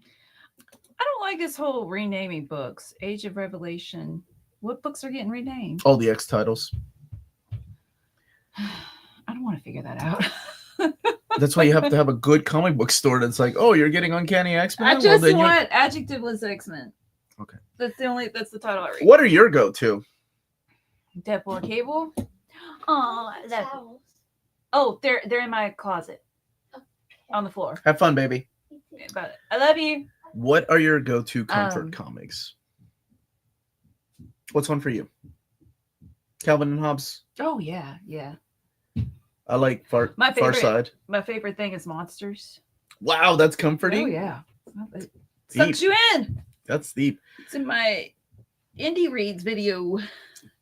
I don't like this whole renaming books. Age of Revelation. What books are getting renamed? All the X titles. I don't want to figure that out. That's why you have to have a good comic book store that's like, oh, you're getting Uncanny X-Men? I just want Adjectiveless X-Men. Okay. That's the title I read. What are your go-to? Deadpool and Cable. Oh, they're in my closet. Okay. On the floor. Have fun, baby. But I love you. What are your go-to comfort comics? What's one for you? Calvin and Hobbes. Oh yeah, yeah. I like Far Side. My favorite thing is Monsters. Wow, that's comforting. Oh yeah, it sucks you in. That's deep. It's in my indie reads video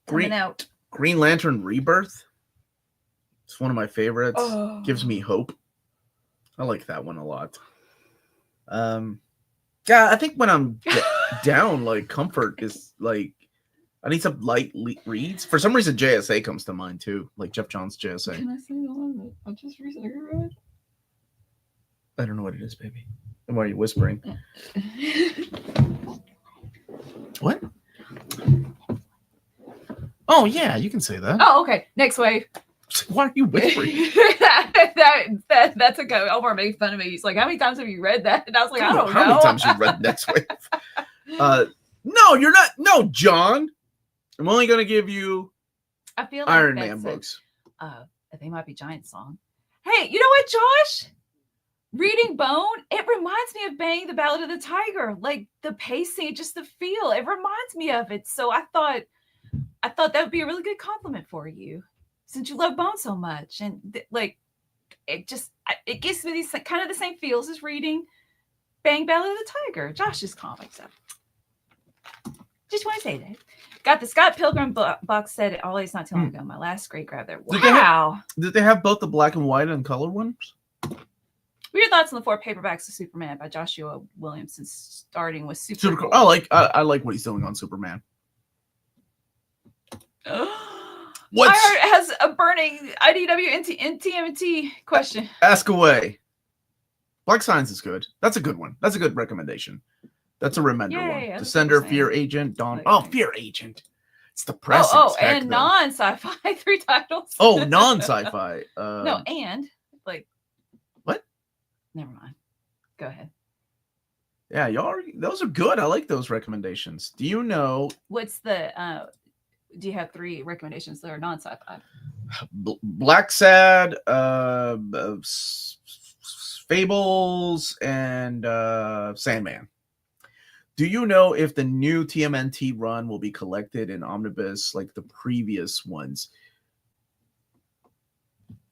coming out. Green Lantern Rebirth. It's one of my favorites. Oh. Gives me hope. I like that one a lot. Yeah, I think when I'm down, like comfort is like I need some light reads. For some reason, JSA comes to mind too, like Jeff Johns' JSA. Can I say the one that I just recently read? I don't know what it is, baby. And why are you whispering? What? Oh yeah, you can say that. Oh, okay. Next Wave. Why are you whispering? That's a go. Omar made fun of me. He's like, "How many times have you read that?" And I was like, "I don't know." How many times you read Next Wave? No, you're not. No, John. I'm only going to give you I feel like Iron Man books. They might be Giant Song. Hey, you know what, Josh? Reading Bone, it reminds me of Bang the Ballad of the Tiger. Like the pacing, just the feel. It reminds me of it. So I thought that would be a really good compliment for you, since you love Bone so much. And it gives me these kind of the same feels as reading Bang Ballad of the Tiger, Josh's comics. Just want to say that. Got the Scott Pilgrim box set at Ollie's not too long ago. My last great grab there. Wow. Did they have both the black and white and color ones? What are your thoughts on the 4 paperbacks of Superman by Joshua Williamson, starting with Super Cool. I like what he's doing on Superman. What? I heard it has a burning IDW and TMNT question. Ask away. Black Signs is good. That's a good one. That's a good recommendation. That's a Remender one. Descender, Fear Agent, Dawn. Oh, Fear Agent. It's depressing. And non-sci-fi 3 titles. Oh, non-sci-fi. No, and like what? Never mind. Go ahead. Yeah, those are good. I like those recommendations. Do you know what's the do you have 3 recommendations that are non-sci-fi? Black Sad, Fables, and Sandman. Do you know if the new TMNT run will be collected in Omnibus like the previous ones?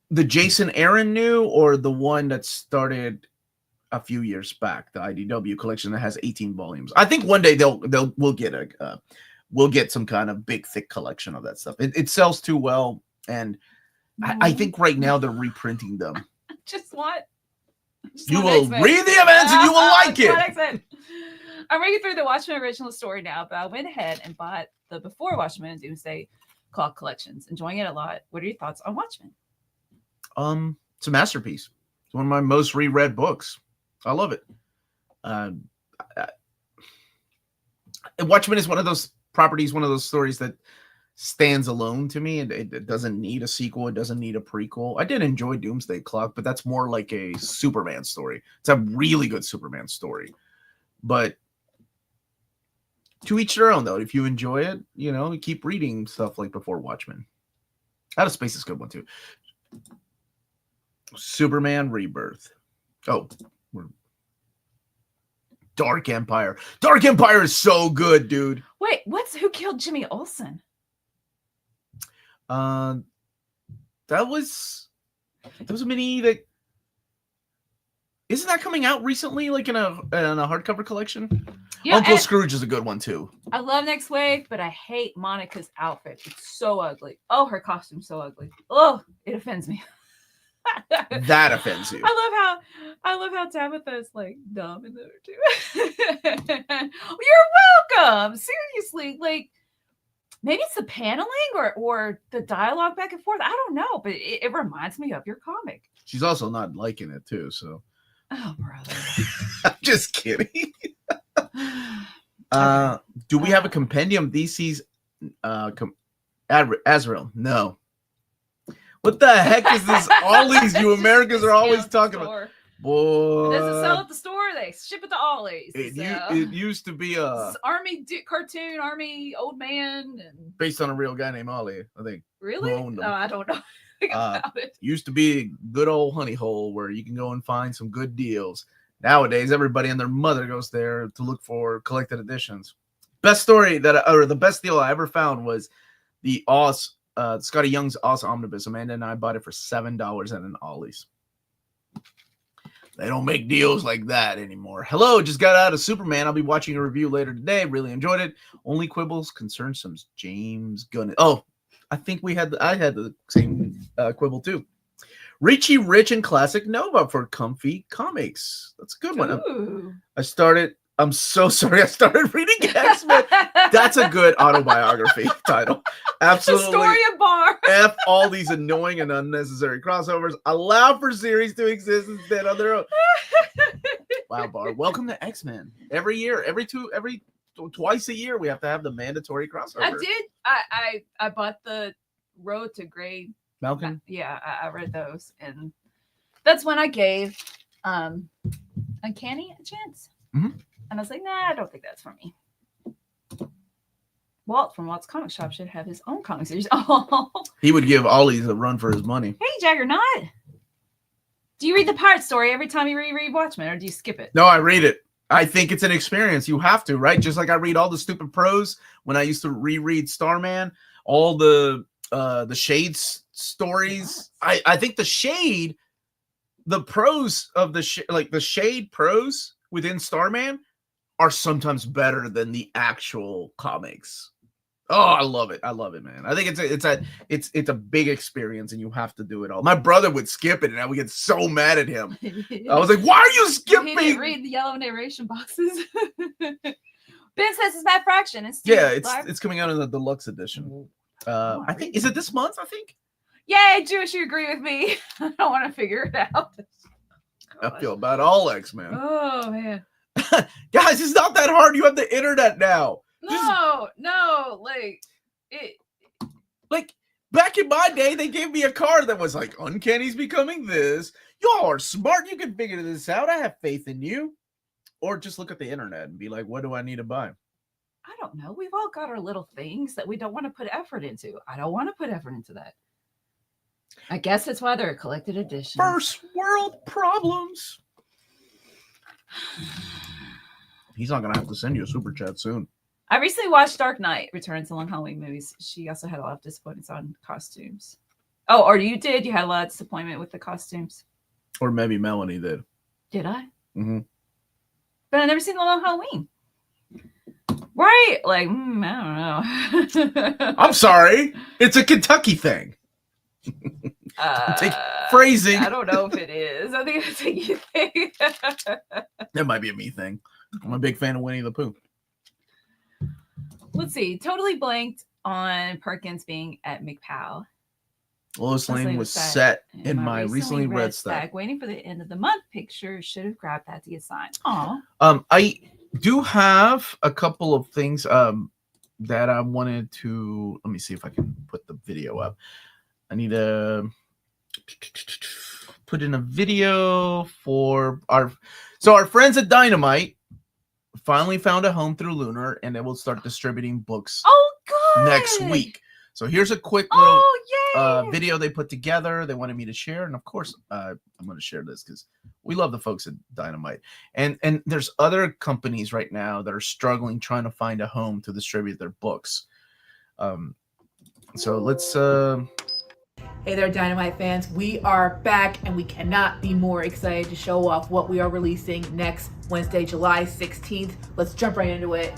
The Jason Aaron new, or the one that started a few years back, the IDW collection that has 18 volumes? I think one day we'll get some kind of big thick collection of that stuff. It sells too well, and I think right now they're reprinting them. You will read the events and you will like it. I'm reading through the Watchmen original story now, but I went ahead and bought the Before Watchmen and Doomsday Clock collections. Enjoying it a lot. What are your thoughts on Watchmen? It's a masterpiece. It's one of my most reread books. I love it. Watchmen is one of those properties, one of those stories that stands alone to me. It doesn't need a sequel. It doesn't need a prequel. I did enjoy Doomsday Clock, but that's more like a Superman story. It's a really good Superman story. But to each their own, though. If you enjoy it, keep reading stuff like Before Watchmen. Out of Space is a good one, too. Superman Rebirth. Oh, Dark Empire. Dark Empire is so good, dude. Wait, who killed Jimmy Olsen? That was a mini that isn't that coming out recently, like in a hardcover collection? Yeah, Uncle Scrooge is a good one too. I love Next Wave, but I hate Monica's outfit. It's so ugly. Oh, her costume's so ugly. Oh, it offends me. That offends you. I love how Tabitha's like dumb in there too. You're welcome. Seriously, like maybe it's the paneling or the dialogue back and forth. I don't know, but it reminds me of your comic. She's also not liking it too, so. Oh, brother. I'm just kidding. Do we have a compendium of DC's Azrael? No. What the heck is this? Ollie's, you Americans are always talking about. Boy. It doesn't sell at the store. They ship it to Ollie's. It used to be a Army cartoon, Army old man. And... based on a real guy named Ollie, I think. Really? No, I don't know. About it. Used to be a good old honey hole where you can go and find some good deals. Nowadays, everybody and their mother goes there to look for collected editions. Best story the best deal I ever found was the Scotty Young's Oz Omnibus. Amanda and I bought it for $7 at an Ollie's. They don't make deals like that anymore. Hello, just got out of Superman. I'll be watching a review later today. Really enjoyed it. Only quibbles concern some James Gunn. Oh, I think I had the same quibble too. Richie Rich and Classic Nova for Comfy Comics. That's a good one. I'm so sorry. I started reading X-Men. That's a good autobiography title. Absolutely. The story of Bar. F all these annoying and unnecessary crossovers. Allow for series to exist instead on their own. Wow, Bar. Welcome to X-Men. Every year, twice a year, we have to have the mandatory crossover. I did. I bought the Road to Grey. Malcolm? Yeah, I read those. And that's when I gave Uncanny a chance. Mm-hmm. And I was like, nah, I don't think that's for me. Walt from Walt's Comic Shop should have his own comic series. Oh, he would give Ollie's a run for his money. Hey, Jaggernaut. Do you read the Pirate Story every time you reread Watchmen, or do you skip it? No, I read it. I think it's an experience. You have to, right? Just like I read all the stupid prose when I used to reread Starman, all the Shades stories. I think the prose of the Shade prose within Starman are sometimes better than the actual comics. Oh, I love it. I love it, man. I think it's a big experience, and you have to do it all. My brother would skip it, and I would get so mad at him. I was like, "Why are you skipping?" He didn't read the yellow narration boxes. Ben says it's Matt Fraction. It's coming out in the deluxe edition. I think is it this month? I think. Yay, Jewish, you agree with me? I don't want to figure it out. I feel about all X-Men. Oh man, guys, it's not that hard. You have the internet now. No, like back in my day, they gave me a card that was like, Uncanny's becoming this. Y'all are smart. You can figure this out. I have faith in you. Or just look at the internet and be like, what do I need to buy? I don't know. We've all got our little things that we don't want to put effort into. I don't want to put effort into that. I guess that's why they're a collected edition. First world problems. He's not going to have to send you a super chat soon. I recently watched Dark Knight Returns to Long Halloween movies. She also had a lot of disappointments on costumes. Oh, or you did? You had a lot of disappointment with the costumes. Or maybe Melanie did. Did I? Mm-hmm. But I've never seen The Long Halloween. Right? Like, I don't know. I'm sorry. It's a Kentucky thing. Phrasing. I don't know if it is. I think it's a you thing. That might be a me thing. I'm a big fan of Winnie the Pooh. Let's see. Totally blanked on Perkins being at McPow. Lois Lane was set in my recently read stack. Waiting for the end of the month picture. Should have grabbed that to get signed. Aw. I do have a couple of things that I wanted to. Let me see if I can put the video up. I need to put in a video for our friends at Dynamite finally found a home through Lunar, and they will start distributing books next week. So here's a quick little video they put together. They wanted me to share, and of course, I'm going to share this because we love the folks at Dynamite. And there's other companies right now that are struggling trying to find a home to distribute their books. So let's. Hey there, Dynamite fans. We are back, and we cannot be more excited to show off what we are releasing next Wednesday, July 16th. Let's jump right into it.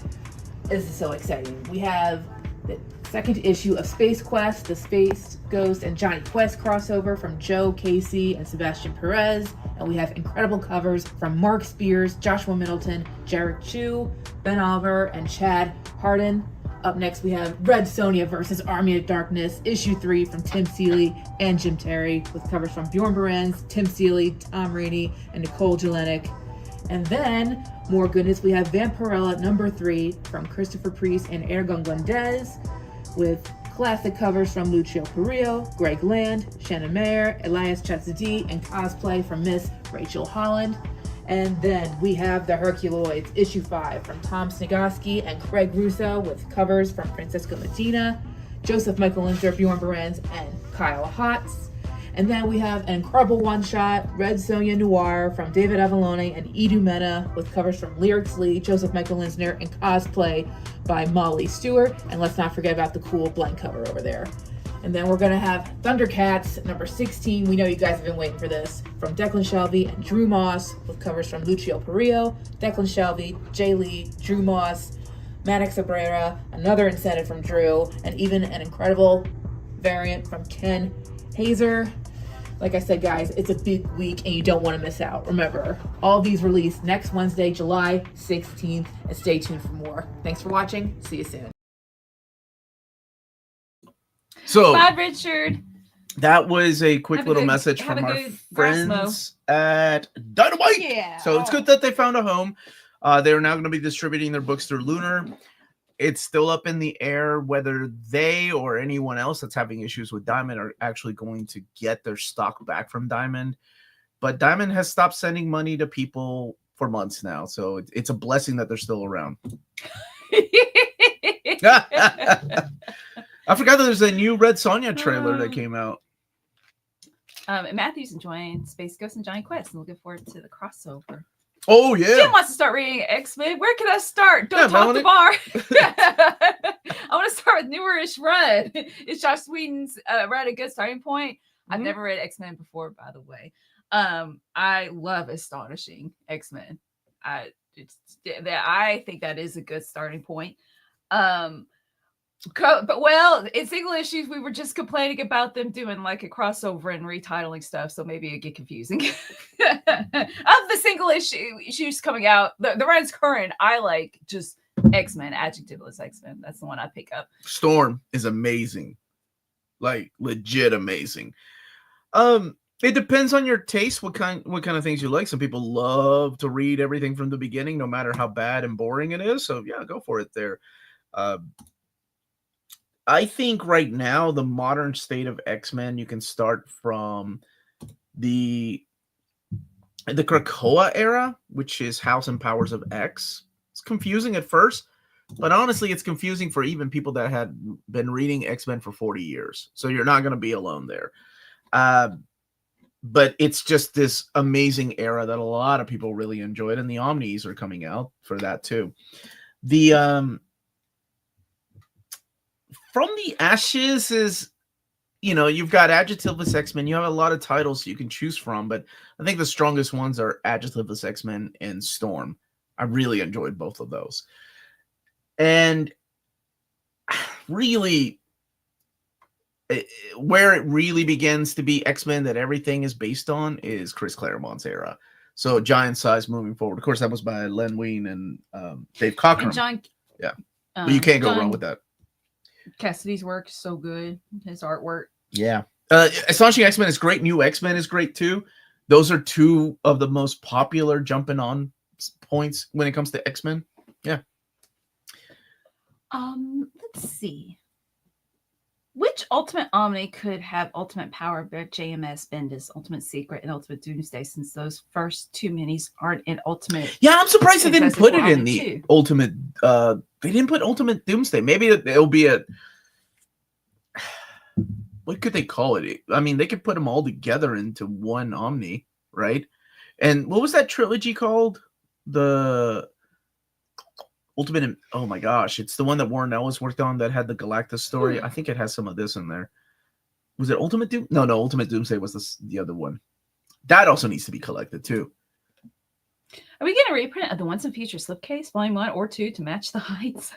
This is so exciting. We have the second issue of Space Quest, the Space Ghost and Johnny Quest crossover from Joe Casey and Sebastian Perez. And we have incredible covers from Mark Spears, Joshua Middleton, Jarek Chu, Ben Oliver, and Chad Hardin. Up next, we have Red Sonja versus Army of Darkness, issue 3 from Tim Seeley and Jim Terry, with covers from Bjorn Berens, Tim Seeley, Tom Rainey, and Nicole Jelinek. And then, more goodness, we have Vampirella number 3 from Christopher Priest and Ergon Gondez, with classic covers from Lucio Perillo, Greg Land, Shannon Mayer, Elias Chatzadee, and cosplay from Miss Rachel Holland. And then we have the Herculoids, issue 5 from Tom Snigoski and Craig Russo, with covers from Francisco Medina, Joseph Michael Linder, Bjorn Berens, and Kyle Hotz. And then we have an incredible one-shot, Red Sonja Noir from David Avalone and Edu Mena, with covers from Lyrics Lee, Joseph Michael Linsner, and cosplay by Molly Stewart. And let's not forget about the cool blank cover over there. And then we're going to have Thundercats number 16. We know you guys have been waiting for this. From Declan Shelby and Drew Moss, with covers from Lucio Perillo, Declan Shelby, Jay Lee, Drew Moss, Maddox Abrera, another incentive from Drew, and even an incredible variant from Ken Hazer. Like I said, guys, it's a big week and you don't want to miss out. Remember, all these released next Wednesday, July 16th, and stay tuned for more. Thanks for watching. See you soon. So, bye, Richard. That was a quick little message from our friends at Dynamite. Yeah. So it's good that they found a home. They're now going to be distributing their books through Lunar. It's still up in the air whether they or anyone else that's having issues with Diamond are actually going to get their stock back from Diamond. But Diamond has stopped sending money to people for months now. So it's a blessing that they're still around. I forgot that there's a new Red Sonja trailer that came out. Matthew's enjoying Space Ghost and Johnny Quest and looking forward to the crossover. Oh, yeah. Jim wants to start reading X-Men. Where can I start? Don't talk the bar. I want to start with Newerish Run. Is Josh Whedon's Run a good starting point? Mm-hmm. I've never read X-Men before, by the way. I love Astonishing X-Men. I think that is a good starting point. But well, in single issues, we were just complaining about them doing like a crossover and retitling stuff, so maybe it get confusing. Of the single issues coming out, the runs current, I like just X-Men, adjectiveless X-Men. That's the one I pick up. Storm is amazing, like legit amazing. It depends on your taste, what kind of things you like. Some people love to read everything from the beginning, no matter how bad and boring it is. So yeah, go for it there. I think right now the modern state of X-Men, you can start from the Krakoa era, which is House and Powers of X. It's confusing at first, but honestly, it's confusing for even people that had been reading X-Men for 40 years. So you're not going to be alone there. But it's just this amazing era that a lot of people really enjoyed, and the Omnis are coming out for that too. The From the Ashes is, you've got Adjectiveless X-Men. You have a lot of titles you can choose from, but I think the strongest ones are Adjectiveless X-Men and Storm. I really enjoyed both of those. And really, where it really begins to be X-Men that everything is based on is Chris Claremont's era. So Giant Size moving forward. Of course, that was by Len Wein and Dave Cockrum. Yeah. But you can't go wrong with that. Cassidy's work is so good. His artwork. Yeah. Astonishing X-Men is great. New X-Men is great too. Those are two of the most popular jumping on points when it comes to X-Men. Yeah. Let's see. Which Ultimate Omni could have ultimate power, but JMS, Bendis, Ultimate Secret, and Ultimate Doomsday, since those first two minis aren't in Ultimate? Yeah, I'm surprised they didn't put it in the Ultimate. They didn't put Ultimate Doomsday. Maybe it'll be a. What could they call it? I mean, they could put them all together into one Omni, right? And what was that trilogy called? The Ultimate. Oh my gosh, it's the one that Warren Ellis worked on that had the Galactus story. I think it has some of this in there. Was it Ultimate Doom? No, Ultimate Doomsday was the other one. That also needs to be collected too. Are we getting a reprint of the Once and Future slipcase, volume 1 or 2, to match the heights?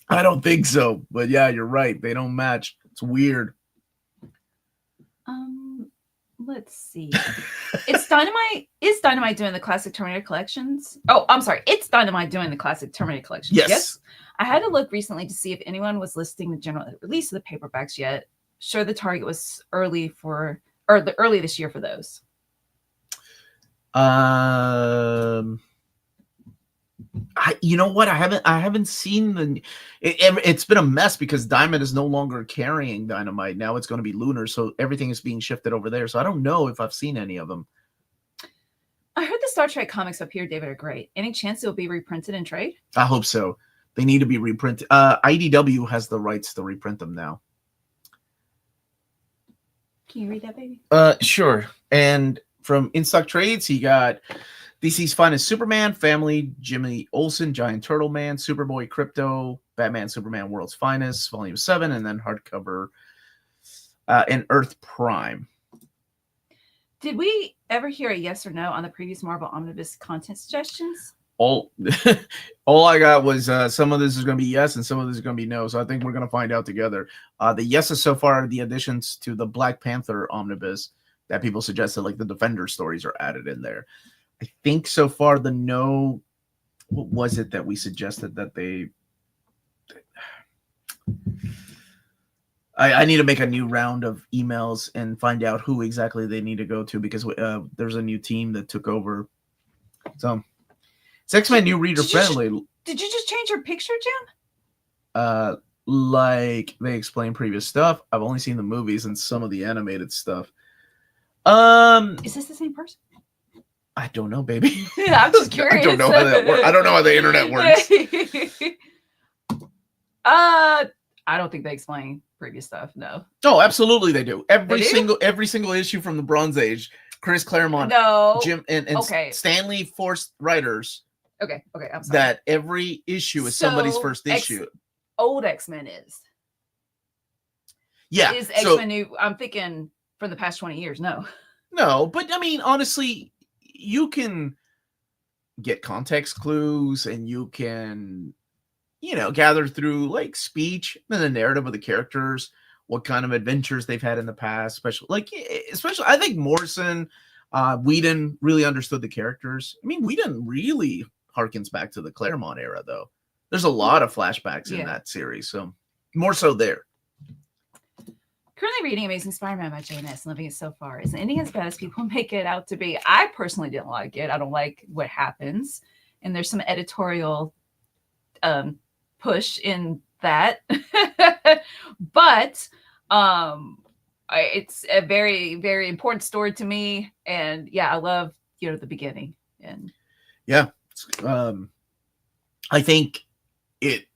I don't think so, but yeah, you're right. They don't match. It's weird. Let's see. It's Dynamite. Is Dynamite doing the classic Terminator collections? Oh, I'm sorry. It's Dynamite doing the classic Terminator collections. Yes. I had to look recently to see if anyone was listing the general release of the paperbacks yet. Sure, the target was early this year for those. You know what? I haven't seen it's been a mess because Diamond is no longer carrying Dynamite. Now it's going to be Lunar, so everything is being shifted over there. So I don't know if I've seen any of them. I heard the Star Trek comics up here, David, are great. Any chance it will be reprinted in trade? I hope so. They need to be reprinted. IDW has the rights to reprint them now. Can you read that, baby? Sure. And from In Stock Trades, he got DC's Finest Superman, Family, Jimmy Olsen, Giant Turtle Man, Superboy, Crypto, Batman, Superman, World's Finest, Volume 7, and then hardcover and Earth Prime. Did we ever hear a yes or no on the previous Marvel Omnibus content suggestions? All I got was some of this is going to be yes and some of this is going to be no. So I think we're going to find out together. The yeses so far are the additions to the Black Panther Omnibus that people suggested, like the Defender stories are added in there. I think so far the no, what was it that we suggested that they... I need to make a new round of emails and find out who exactly they need to go to because there's a new team that took over. So it's X-Men new reader friendly. Did you just change your picture, Jim? Like they explained previous stuff. I've only seen the movies and some of the animated stuff. Is this the same person? I don't know, baby. I'm just curious. I don't know how that works. I don't know how the internet works. I don't think they explain previous stuff. No. Oh, absolutely they do. Every single issue from the Bronze Age, Chris Claremont, Jim, and Stanley Force writers. Okay, I'm sorry. That every issue is somebody's first issue. Old X-Men is. Yeah. Is X-Men new? I'm thinking from the past 20 years. No, but I mean, honestly, you can get context clues, and you can, gather through like speech and the narrative of the characters, what kind of adventures they've had in the past, especially I think Morrison, Whedon really understood the characters. I mean, Whedon really harkens back to the Claremont era, though. There's a lot of flashbacks in that series, so more so there. Currently reading Amazing Spider-Man by Jane S. and loving it so far. Is the ending as bad as people make it out to be? I personally didn't like it. I don't like what happens. And there's some editorial push in that. But it's a very, very important story to me. And yeah, I love, the beginning. And yeah, I think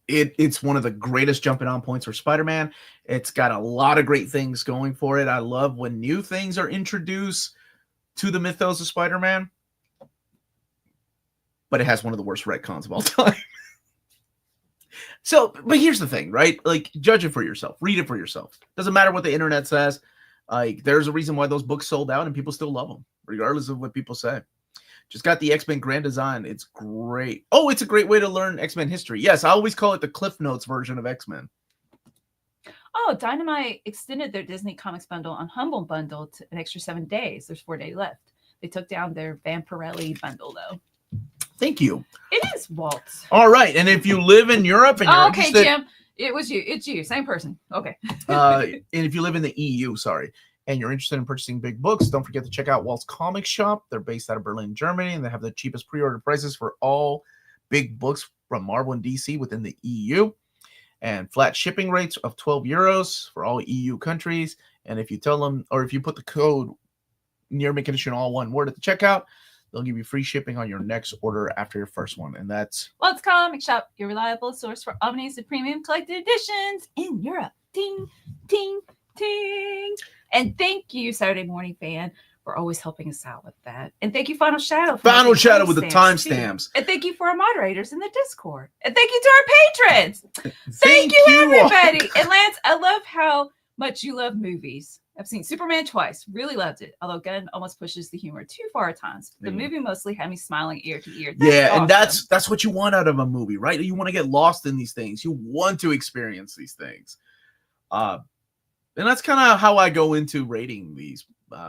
it's one of the greatest jumping on points for Spider-Man. It's got a lot of great things going for it. I love when new things are introduced to the mythos of Spider-Man, but it has one of the worst retcons of all time. So, but here's the thing, right? Like, judge it for yourself. Read it for yourself. Doesn't matter what the internet says. Like, there's a reason why those books sold out and people still love them, regardless of what people say. Just got the X-Men Grand Design. It's great. Oh, it's a great way to learn X-Men history. Yes, I always call it the Cliff Notes version of X-Men. Oh, Dynamite extended their Disney Comics bundle on Humble Bundle to an extra 7 days. There's 4 days left. They took down their Vampirelli bundle, though. Thank you. It is Walt. All right. And if you live in Europe and you're interested... Jim. It was you. It's you. Same person. Okay. And if you live in the EU, and you're interested in purchasing big books, don't forget to check out Walt's Comic Shop. They're based out of Berlin, Germany, and they have the cheapest pre-order prices for all big books from Marvel and DC within the EU. And flat shipping rates of €12 for all EU countries. And if you tell them, or if you put the code near Mint Condition, all one word at the checkout, they'll give you free shipping on your next order after your first one. And that's Walt's Comic Shop, your reliable source for Omnibus and premium collected editions in Europe. Ting, ting, ting. And thank you, Saturday Morning Fan, for always helping us out with that. And thank you, Final Shadow. Final Shadow with the timestamps. And thank you for our moderators in the Discord. And thank you to our patrons. Thank you, everybody. And Lance, I love how much you love movies. I've seen Superman twice. Really loved it. Although Gunn almost pushes the humor too far at times. The movie mostly had me smiling ear to ear. And that's what you want out of a movie, right? You want to get lost in these things. You want to experience these things. And that's kind of how I go into rating these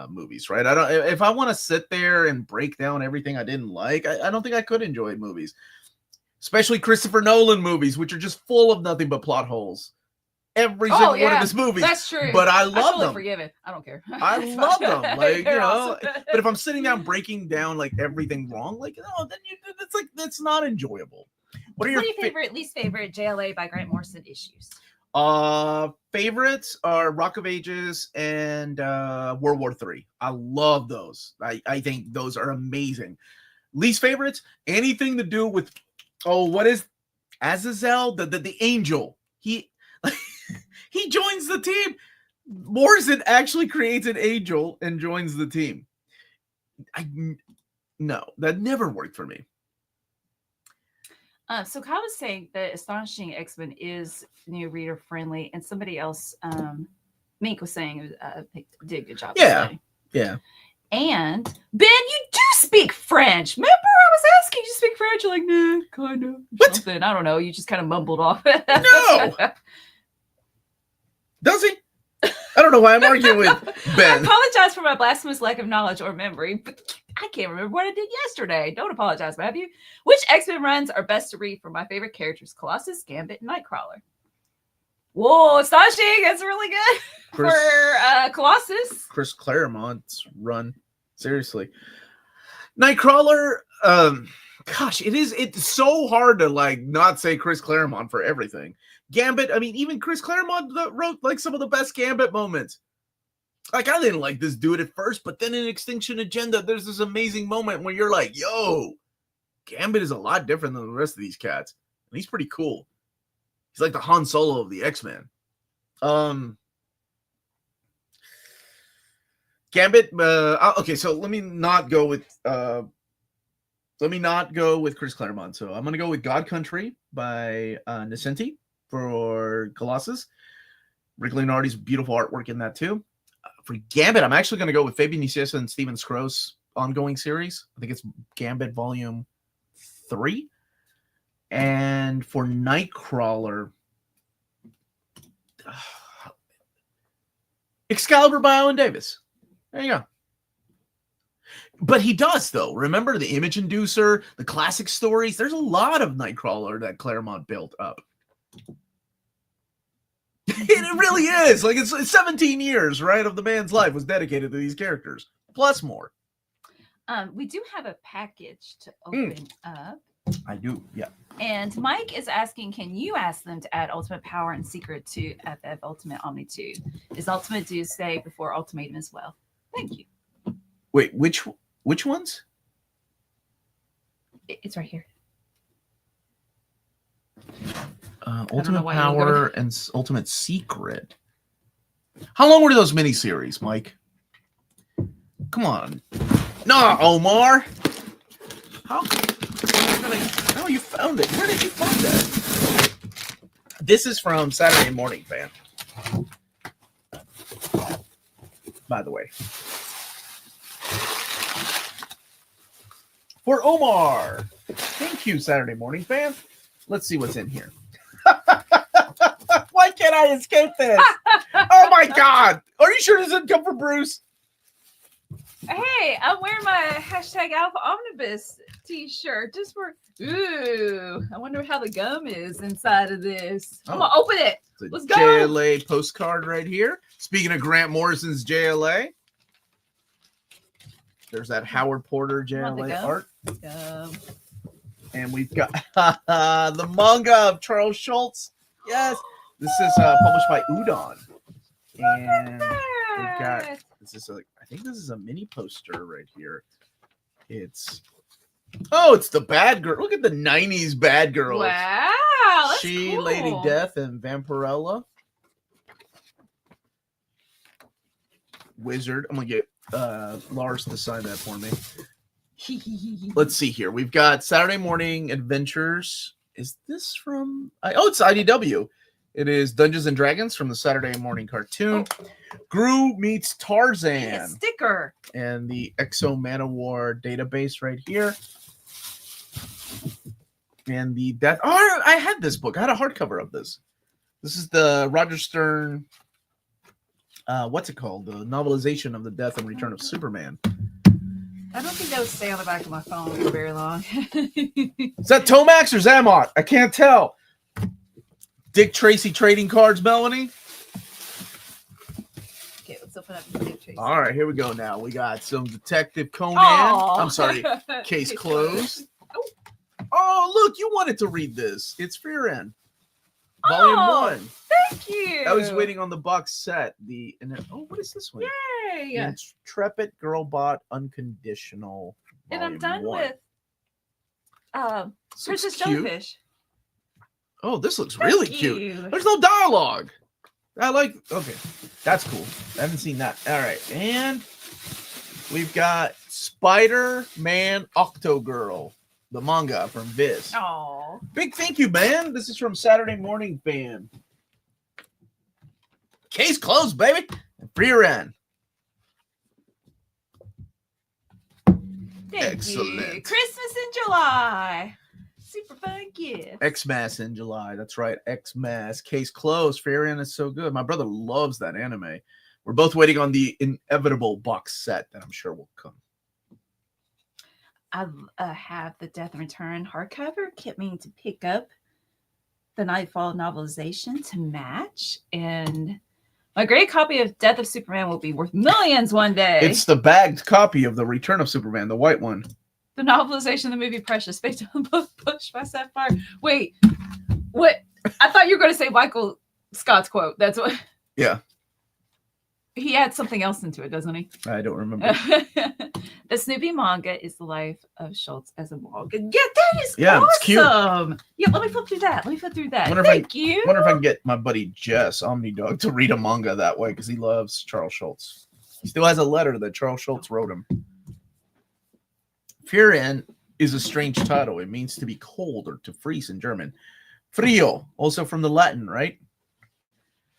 movies, right? I don't. If I want to sit there and break down everything I didn't like, I don't think I could enjoy movies, especially Christopher Nolan movies, which are just full of nothing but plot holes. Every single one of his movies. That's true. But I love them. Forgive it. I don't care. I love them. Like, awesome. But if I'm sitting down breaking down like everything wrong, like, then that's not enjoyable. What are your least favorite JLA by Grant Morrison issues? Favorites are Rock of Ages and World War III. I love those. I think those are amazing. Least favorites, anything to do with what is Azazel, the angel. He joins the team. Morrison actually creates an angel and joins the team. No, that never worked for me. So Kyle was saying that Astonishing X-Men is new reader friendly, and somebody else, Mink was saying, did a good job. Yeah. And Ben, you do speak French. Remember, I was asking you to speak French. You're like, nah, kind of. What? Something. I don't know. You just kind of mumbled off. No. Does he? I don't know why I'm arguing with Ben. I apologize for my blasphemous lack of knowledge or memory, but I can't remember what I did yesterday. Don't apologize, but have you? Which X-Men runs are best to read for my favorite characters? Colossus, Gambit, and Nightcrawler. Whoa, Astonishing! That's really good for Colossus. Chris Claremont's run. Seriously. Nightcrawler, it's so hard to not say Chris Claremont for everything. Gambit, I mean, even Chris Claremont wrote some of the best Gambit moments. I didn't like this dude at first, but then in Extinction Agenda, there's this amazing moment where you're like, yo, Gambit is a lot different than the rest of these cats. And he's pretty cool. He's like the Han Solo of the X-Men. Gambit, okay, so let me not go with Chris Claremont. So I'm going to go with God Country by Nascenti for Colossus. Rick Leonardi's beautiful artwork in that too. For Gambit, I'm actually going to go with Fabian Nicieza and Steven Scrose ongoing series. I think it's Gambit Volume 3. And for Nightcrawler, Excalibur by Owen Davis. There you go. But he does, though. Remember the Image Inducer, the classic stories? There's a lot of Nightcrawler that Claremont built up. It really is. Like, it's 17 years, right, of the man's life was dedicated to these characters, plus more. We do have a package to open up. I do, yeah. And Mike is asking, can you ask them to add Ultimate Power and Secret to FF Ultimate Omni 2? Is Ultimate due stay before Ultimatum as well? Thank you. Wait, which ones? It's right here. Ultimate Power and Ultimate Secret. How long were those miniseries, Mike? Come on. No, Omar. How you found it? Where did you find that? This is from Saturday Morning Fan. By the way. For Omar. Thank you, Saturday Morning Fan. Let's see what's in here. Why can't I escape this? Oh my God. Are you sure this didn't come from Bruce? Hey, I'm wearing my hashtag Alpha Omnibus t-shirt just for, ooh, I wonder how the gum is inside of this. I'm gonna open it. Let's go. JLA postcard right here. Speaking of Grant Morrison's JLA, there's that Howard Porter JLA art. And we've got the manga of Charles Schultz. Yes. This is published by Udon. And we've got, I think this is a mini poster right here. It's the Bad Girl. Look at the 90s Bad Girls. Wow. That's She, cool. Lady Death, and Vampirella. Wizard. I'm going to get Lars to sign that for me. Let's see here. We've got Saturday Morning Adventures. Is this from... it's IDW. It is Dungeons and Dragons from the Saturday Morning Cartoon. Gru meets Tarzan. A sticker. And the Exo Manowar database right here. And the Death... Oh, I had this book. I had a hardcover of this. This is the Roger Stern... what's it called? The novelization of the Death and Return of Superman. I don't think that would stay on the back of my phone for very long. Is that Tomax or Zammot? I can't tell. Dick Tracy trading cards, Melanie. Okay, let's open up the Dick Tracy. All right, here we go now. We got some Detective Conan. Aww. I'm sorry, Case Closed. Oh, look, you wanted to read this. It's Fear End. Volume 1. Thank you. I was waiting on the box set. What is this one? Yay. Intrepid Girlbot Unconditional. And I'm done 1. with Princess Jellyfish. Oh, this looks really Thank cute. you. There's no dialogue. Okay, that's cool. I haven't seen that. All right, and we've got Spider-Man Octogirl, the manga from Viz. Oh, big thank you, man. This is from Saturday Morning Fan. Case closed, baby. Free Ren. Excellent. you. Christmas in July. Super fun gift. Xmas in July. That's right. Xmas. Case closed. Free Ren is so good. My brother loves that anime. We're both waiting on the inevitable box set that I'm sure will come. I have the Death and Return hardcover. Kept meaning to pick up the Nightfall novelization to match. And my great copy of Death of Superman will be worth millions one day. It's the bagged copy of the Return of Superman, the white one. The novelization of the movie Precious, based on both Push by Sapphire. Wait, what? I thought you were going to say Michael Scott's quote. That's what. Yeah. He adds something else into it, doesn't he? I don't remember. The Snoopy manga is the life of Schultz as a manga. Yeah, that is awesome. It's cute. Yeah, let me flip through that. Thank you. Wonder if I can get my buddy Jess, Omnidog, to read a manga that way because he loves Charles Schultz. He still has a letter that Charles Schultz wrote him. Frieren is a strange title. It means to be cold or to freeze in German. Frio, also from the Latin, right?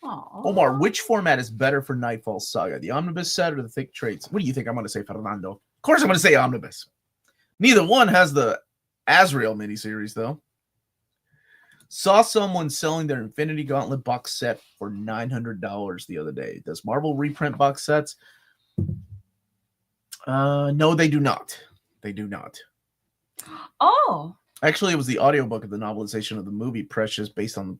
Aww. Omar, which format is better for Nightfall Saga? The omnibus set or the thick trades? What do you think I'm going to say, Fernando? Of course I'm going to say omnibus. Neither one has the Azrael miniseries, though. Saw someone selling their Infinity Gauntlet box set for $900 the other day. Does Marvel reprint box sets? No, they do not. They do not. Oh. Actually, it was the audiobook of the novelization of the movie Precious based on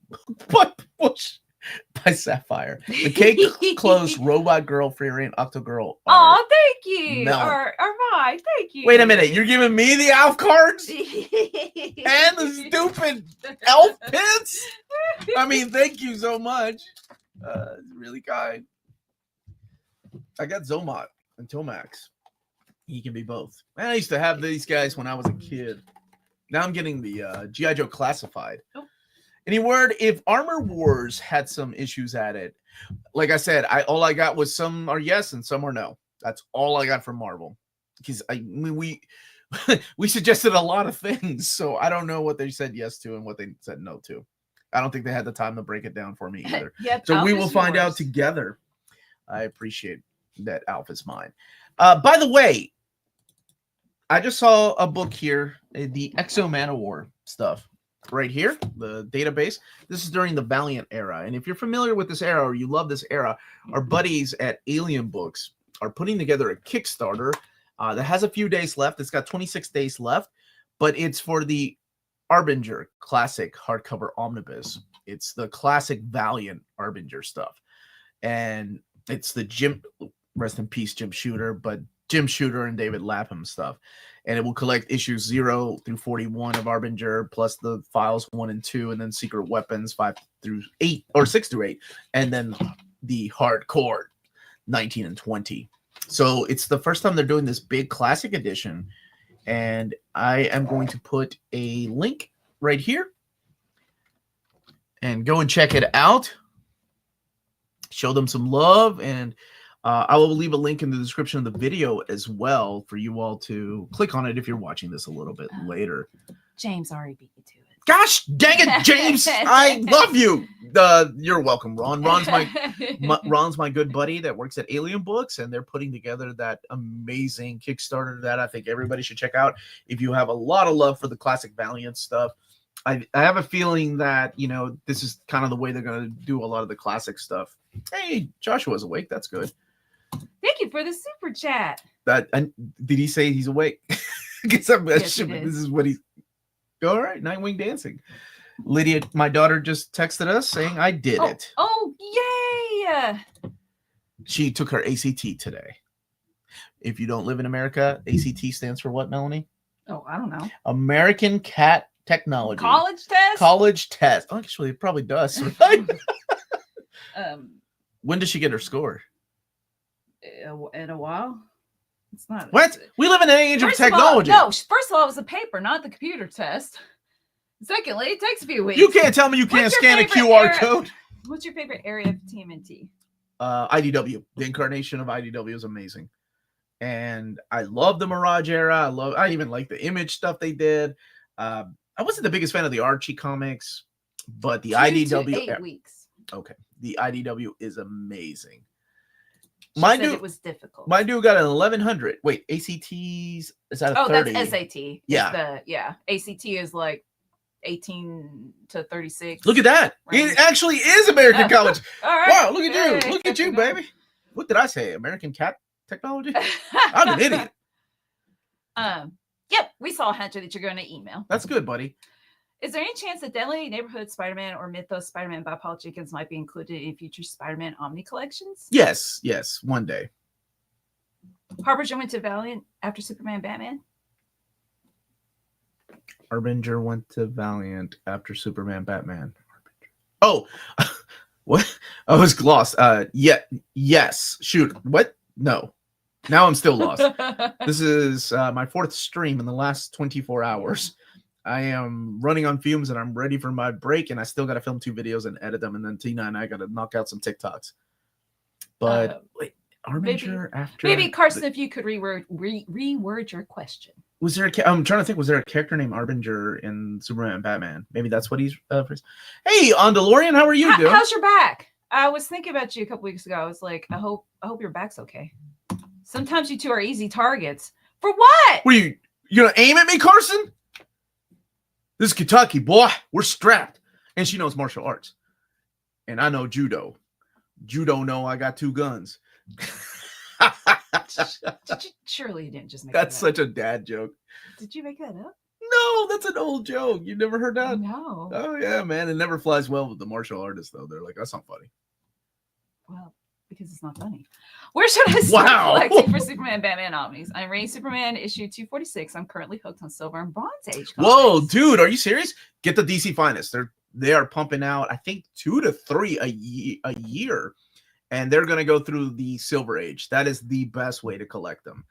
by Sapphire. The cake closed Robot Girl, Variant, Octogirl. Oh, thank you. Melanie. Or my, thank you. Wait a minute, you're giving me the Alf cards? And the stupid elf pins? I mean, thank you so much. It's really kind. I got Zomot and Tomax. He can be both. I used to have these guys when I was a kid. Now I'm getting the G.I. Joe Classified. Oh. Any word? If Armor Wars had some issues at it, like I said, all I got was some are yes and some are no. That's all I got from Marvel. Because we suggested a lot of things, so I don't know what they said yes to and what they said no to. I don't think they had the time to break it down for me either. Yep, so we will find out together. I appreciate that Alf is mine. By the way, I just saw a book here, the Exo Manowar stuff right here, the database. This is during the Valiant era. And if you're familiar with this era or you love this era, our buddies at Alien Books are putting together a Kickstarter that has a few days left. It's got 26 days left, but it's for the Harbinger classic hardcover omnibus. It's the classic Valiant Harbinger stuff. And it's the Jim, rest in peace, Jim Shooter, but Jim Shooter and David Lapham stuff. And it will collect issues 0 through 41 of Harbinger, plus the files 1 and 2, and then Secret Weapons 5 through 8, or 6 through 8, and then the hardcore 19 and 20. So it's the first time they're doing this big classic edition. And I am going to put a link right here. And go and check it out. Show them some love. And I will leave a link in the description of the video as well for you all to click on it if you're watching this a little bit later. James already beat you to it. Gosh dang it, James! I love you. You're welcome, Ron. Ron's my good buddy that works at Alien Books, and they're putting together that amazing Kickstarter that I think everybody should check out. If you have a lot of love for the classic Valiant stuff, I have a feeling that, you know, this is kind of the way they're going to do a lot of the classic stuff. Hey, Joshua's awake. That's good. Thank you for the super chat. Did he say he's awake? Yes, this is what he's. All right, Nightwing dancing. Lydia, my daughter, just texted us saying I did it. Oh, yay! She took her ACT today. If you don't live in America, ACT stands for what, Melanie? Oh, I don't know. American Cat Technology. College test? College test. Oh, actually, it probably does. Right? When does she get her score? In a while. It's not. What? We live in an age of technology. First of all, it was a paper, not the computer test. Secondly, it takes a few weeks. You can't tell me you can't scan a QR code. What's your favorite area of TMNT? IDW. The incarnation of IDW is amazing. And I love the Mirage era. I even like the Image stuff they did. I wasn't the biggest fan of the Archie comics, but the IDW. 8 weeks. Okay. The IDW is amazing. It was difficult. My dude got an 1100. Wait, ACT's is that a 30? That's SAT. Yeah. ACT is like 18 to 36. Look at that. Range. It actually is American College. All right. Wow, look at you. Look at you, baby. What did I say? American Cat Technology? I'm an idiot. Yep, we saw a hunter that you're going to email. That's good, buddy. Is there any chance that Deadly Neighborhood Spider-Man or Mythos Spider-Man by Paul Jenkins might be included in future Spider-Man Omni collections? Yes, one day. Harbinger went to Valiant after Superman Batman? Harbinger went to Valiant after Superman Batman. Oh, what? I was lost. Yes. Shoot. What? No. Now I'm still lost. This is my 4th stream in the last 24 hours. I am running on fumes and I'm ready for my break, and I still got to film 2 videos and edit them, and then Tina and I got to knock out some TikToks. But wait, Harbinger after maybe Carson, if you could reword your question. Was there? I'm trying to think. Was there a character named Harbinger in Superman and Batman? Maybe that's what he's. Hey, on DeLorean, how are you doing? How's your back? I was thinking about you a couple weeks ago. I was like, I hope your back's okay. Sometimes you two are easy targets. For what? Were you gonna aim at me, Carson? This is Kentucky, boy. We're strapped. And she knows martial arts. And I know judo. Judo know I got 2 guns. Surely you didn't just make That's that up. such a dad joke. Did you make that up? No, that's an old joke. You never heard that? No. Oh, yeah, man. It never flies well with the martial artists, though. They're like, that's not funny. Well, because it's not funny. Where should I start Wow. collecting for Superman, Batman, Omnis? I'm reading Superman issue 246. I'm currently hooked on Silver and Bronze Age. Whoa, comics. dude, are you serious? Get the DC Finest. They are pumping out, I think, 2 to 3 a year, and they're going to go through the Silver Age. That is the best way to collect them.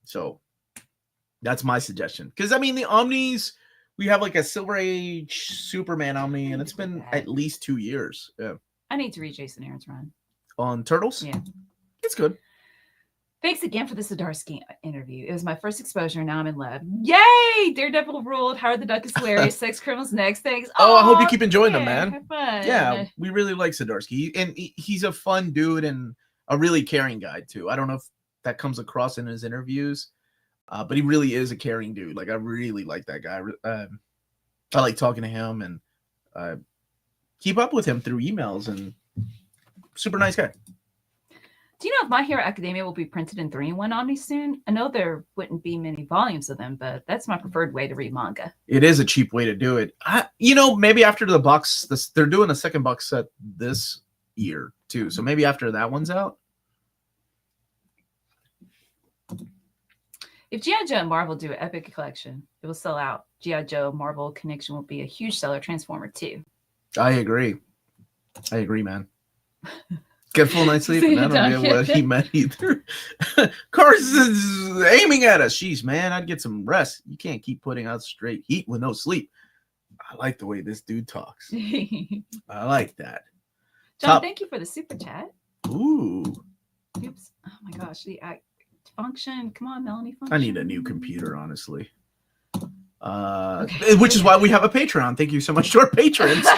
So that's my suggestion. Because, I mean, the Omnis, we have like a Silver Age Superman Omni, and it's been at least 2 years. Yeah. I need to read Jason Aaron's run. On Turtles? Yeah. It's good. Thanks again for the Zdarsky interview. It was my first exposure. Now I'm in love. Yay! Daredevil ruled. Howard the Duck is hilarious. Sex Criminals next. Thanks. Oh, I hope you Aw, keep enjoying them, yeah, man. have fun. Yeah, we really like Zdarsky. And he's a fun dude and a really caring guy, too. I don't know if that comes across in his interviews, but he really is a caring dude. Like, I really like that guy. I like talking to him and keep up with him through emails, and super nice guy. Do you know if My Hero Academia will be printed in 3-in-1 Omni soon? I know there wouldn't be many volumes of them, but that's my preferred way to read manga. It is a cheap way to do it. Maybe after the box, they're doing a second box set this year, too. So maybe after that one's out. If G.I. Joe and Marvel do an epic collection, it will sell out. G.I. Joe Marvel connection will be a huge seller. Transformer too. I agree, man. Get a full night's sleep, and I don't know what he meant either. Cars is aiming at us. Jeez, man, I'd get some rest. You can't keep putting out straight heat with no sleep. I like the way this dude talks. I like that. John, thank you for the super chat. Ooh. Oops. Oh my gosh. The function. Come on, Melanie. Function. I need a new computer, honestly. Which is why we have a Patreon. Thank you so much to our patrons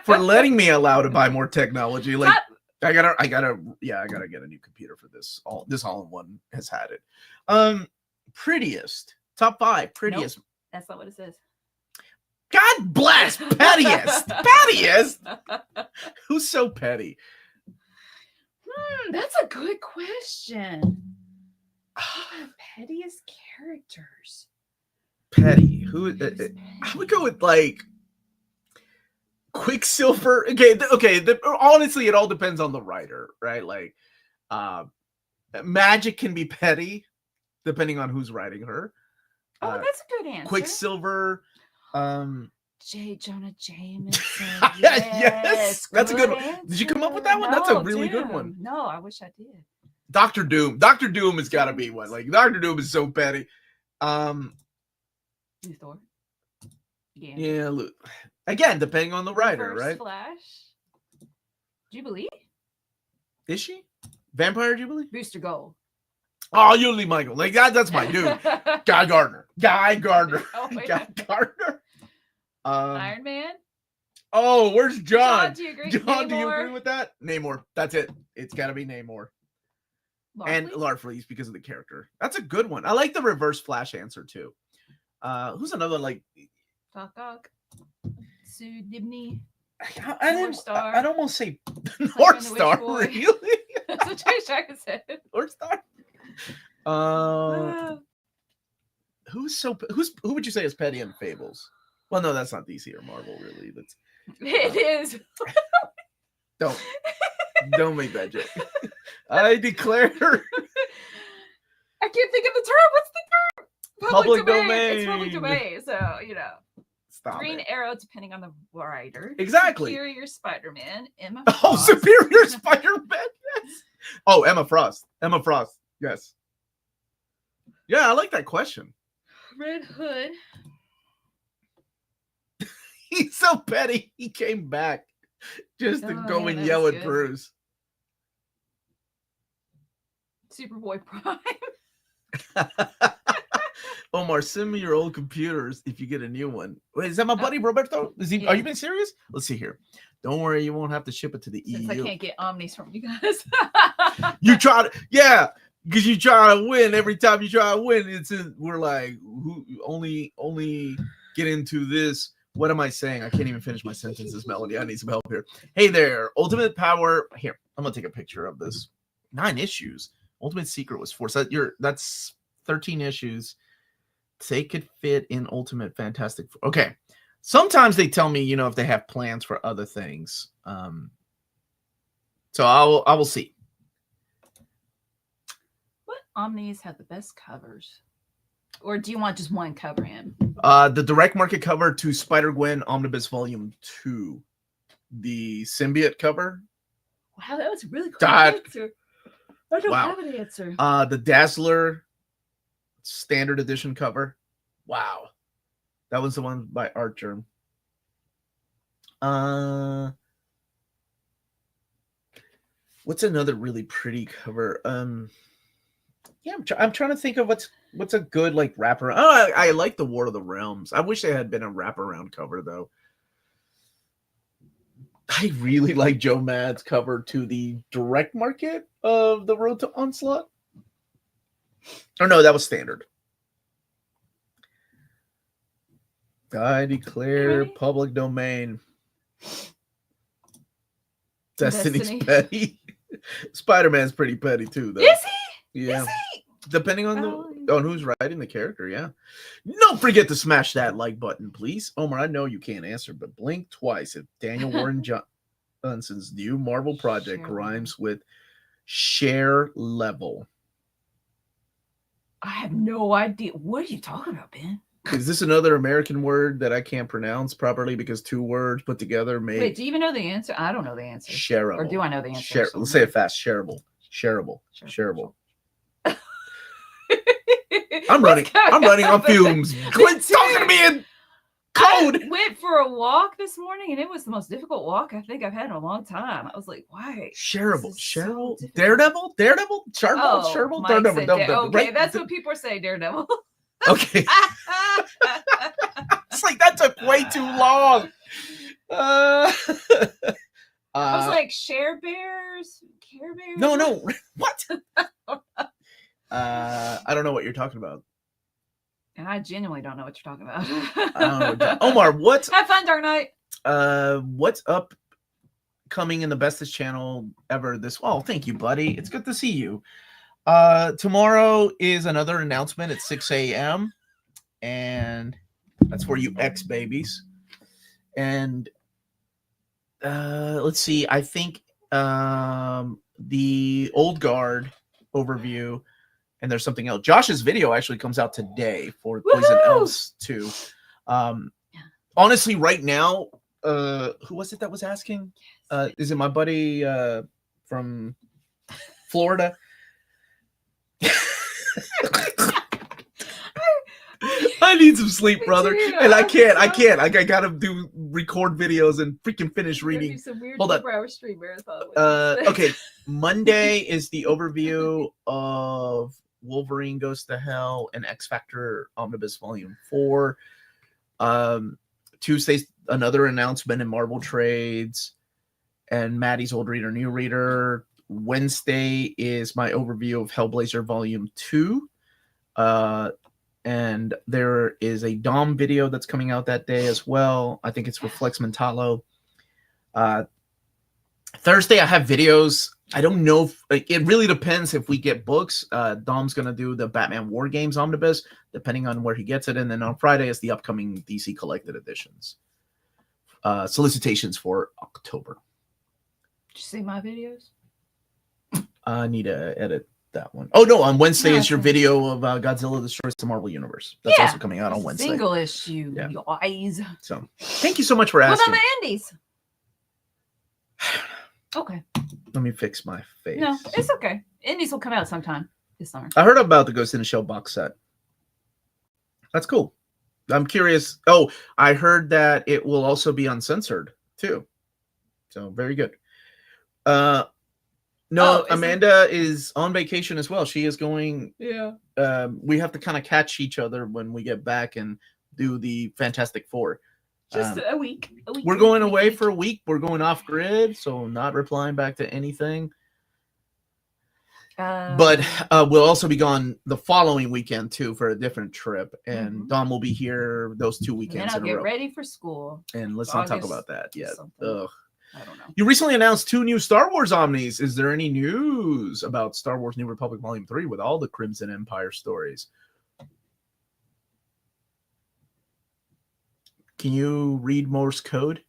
for letting me allow to buy more technology. Like, I gotta get a new computer for this. This all-in-one has had it. Prettiest. Top 5. Prettiest. Nope, that's not what it says. God bless Pettiest. Pettiest? Who's so petty? That's a good question. Pettiest characters. Petty. Who? I would go with like Quicksilver. Okay. Honestly, it all depends on the writer, right? Like, Magic can be petty, depending on who's writing her. Oh, that's a good answer. Quicksilver. J. Jonah Jameson. Yes, that's a good one. Answer. Did you come up with that one? That's a really good one. No, I wish I did. Dr. Doom. Dr. Doom has got to be one. Like, Dr. Doom is so petty. Thor. Yeah. Again, depending on the writer, Reverse right? Flash. Jubilee. Is she? Vampire Jubilee? Booster Gold. Oh, Julie Michael. Like, that's my dude. Guy Gardner. Oh, Guy yeah. Gardner. Iron Man. Oh, where's John? John, do you agree? John, do you agree with that? Namor. That's it. It's got to be Namor. And Larfleeze because of the character. That's a good one. I like the Reverse Flash answer, too. Who's another, like... Doc. Sue Dibney. I'd almost say North Star, really? That's what Jay Shaka said. North Star? Who would you say is petty in Fables? Well, no, that's not DC or Marvel, really. It is. Don't make that joke. I declare. I can't think of the term. What's the term? Public domain. It's public domain. So, Stop Green it. Arrow, depending on the writer. Exactly. Superior Spider-Man. Emma Oh, Frost. Superior Spider-Man. Yes. Oh, Emma Frost. Yes. Yeah, I like that question. Red Hood. He's so petty. He came back just to go and yell at Bruce. Superboy Prime. Omar, send me your old computers if you get a new one. Wait, is that my buddy Roberto? Are you being serious? Let's see here. Don't worry, you won't have to ship it to the Since EU. I can't get Omnis from you guys. You try to, because you try to win every time you try to win. We're like, only get into this. What am I saying? I can't even finish my sentences, Melanie. I need some help here. Hey there, Ultimate Power. Here, I'm gonna take a picture of this. 9 issues. Ultimate Secret was 4. So that's 13 issues. They could fit in Ultimate Fantastic Four. Okay. Sometimes they tell me, if they have plans for other things. So I will see. What omnis have the best covers? Or do you want just one cover in? The direct market cover to Spider-Gwen Omnibus Volume 2. The symbiote cover. Wow, that was a really cool God. answer. I don't have an answer. The Dazzler standard edition cover. Wow. That was the one by Art Germ. What's another really pretty cover? Yeah, I'm trying to think of what's a good like wraparound. Oh, I like the War of the Realms. I wish there had been a wraparound cover though. I really like Joe Mad's cover to the direct market of the Road to Onslaught. Oh no, that was standard. I declare public domain. Destiny's petty. Spider-Man's pretty petty too, though. Is he? Yeah. Is he? Depending on on who's writing the character, yeah. Don't forget to smash that like button, please. Omar, I know you can't answer, but blink twice if Daniel Warren Johnson's new Marvel project rhymes with share level. I have no idea. What are you talking about, Ben? Is this another American word that I can't pronounce properly because 2 words put together make... Wait, do you even know the answer? I don't know the answer. Shareable. Or do I know the answer? Let's say it fast. Shareable. Shareable. I'm running on fumes. Quit talking to me in code. I went for a walk this morning, and it was the most difficult walk I think I've had in a long time. I was like, why? Shareable. So Daredevil? Oh, Daredevil? Okay, right? That's what people say, Daredevil. Okay. It's like that took way too long. I was like, Care Bears? No. What? I don't know what you're talking about. And I genuinely don't know what you're talking about. I don't know. Omar, Have fun, Dark Knight. What's up coming in the bestest channel ever this... Oh, thank you, buddy. It's good to see you. Tomorrow is another announcement at 6 a.m. and that's for you ex-babies. And let's see, I think the Old Guard overview, and there's something else. Josh's video actually comes out today for Poison Elves 2. Honestly, right now, who was it that was asking? Is it my buddy from Florida? I need some sleep, brother, and I can't. I gotta record videos and freaking finish reading. Hold on. Okay, Monday is the overview of Wolverine Goes to Hell and X Factor Omnibus Volume 4. Tuesday's another announcement in Marvel Trades and Maddie's Old Reader, New Reader. Wednesday is my overview of Hellblazer Volume 2. And there is a Dom video that's coming out that day as well. I think it's with Flex Mentalo. Thursday, I have videos. I don't know. It really depends if we get books. Dom's going to do the Batman War Games Omnibus, depending on where he gets it. And then on Friday is the upcoming DC Collected Editions. Solicitations for October. Did you see my videos? I need to edit that one. Oh, no. On Wednesday is your video of Godzilla Destroys the Marvel Universe. That's also coming out on Wednesday. Single issue, guys. So, thank you so much for asking. What about the indies? Okay. Let me fix my face. No, it's okay. Indies will come out sometime this summer. I heard about the Ghost in the Shell box set. That's cool. I'm curious. Oh, I heard that it will also be uncensored too. So very good. No, Amanda is on vacation as well. She is going. Yeah. We have to kind of catch each other when we get back and do the Fantastic Four. Just a week. We're going away for a week. We're going off grid, so not replying back to anything. But we'll also be gone the following weekend too for a different trip, and Dom will be here those 2 weekends. Then I'll in a get row. ready for school. And let's not talk about that yet. Ugh. I don't know. You recently announced 2 new Star Wars Omnis. Is there any news about Star Wars New Republic Volume 3 with all the Crimson Empire stories? Can you read Morse code?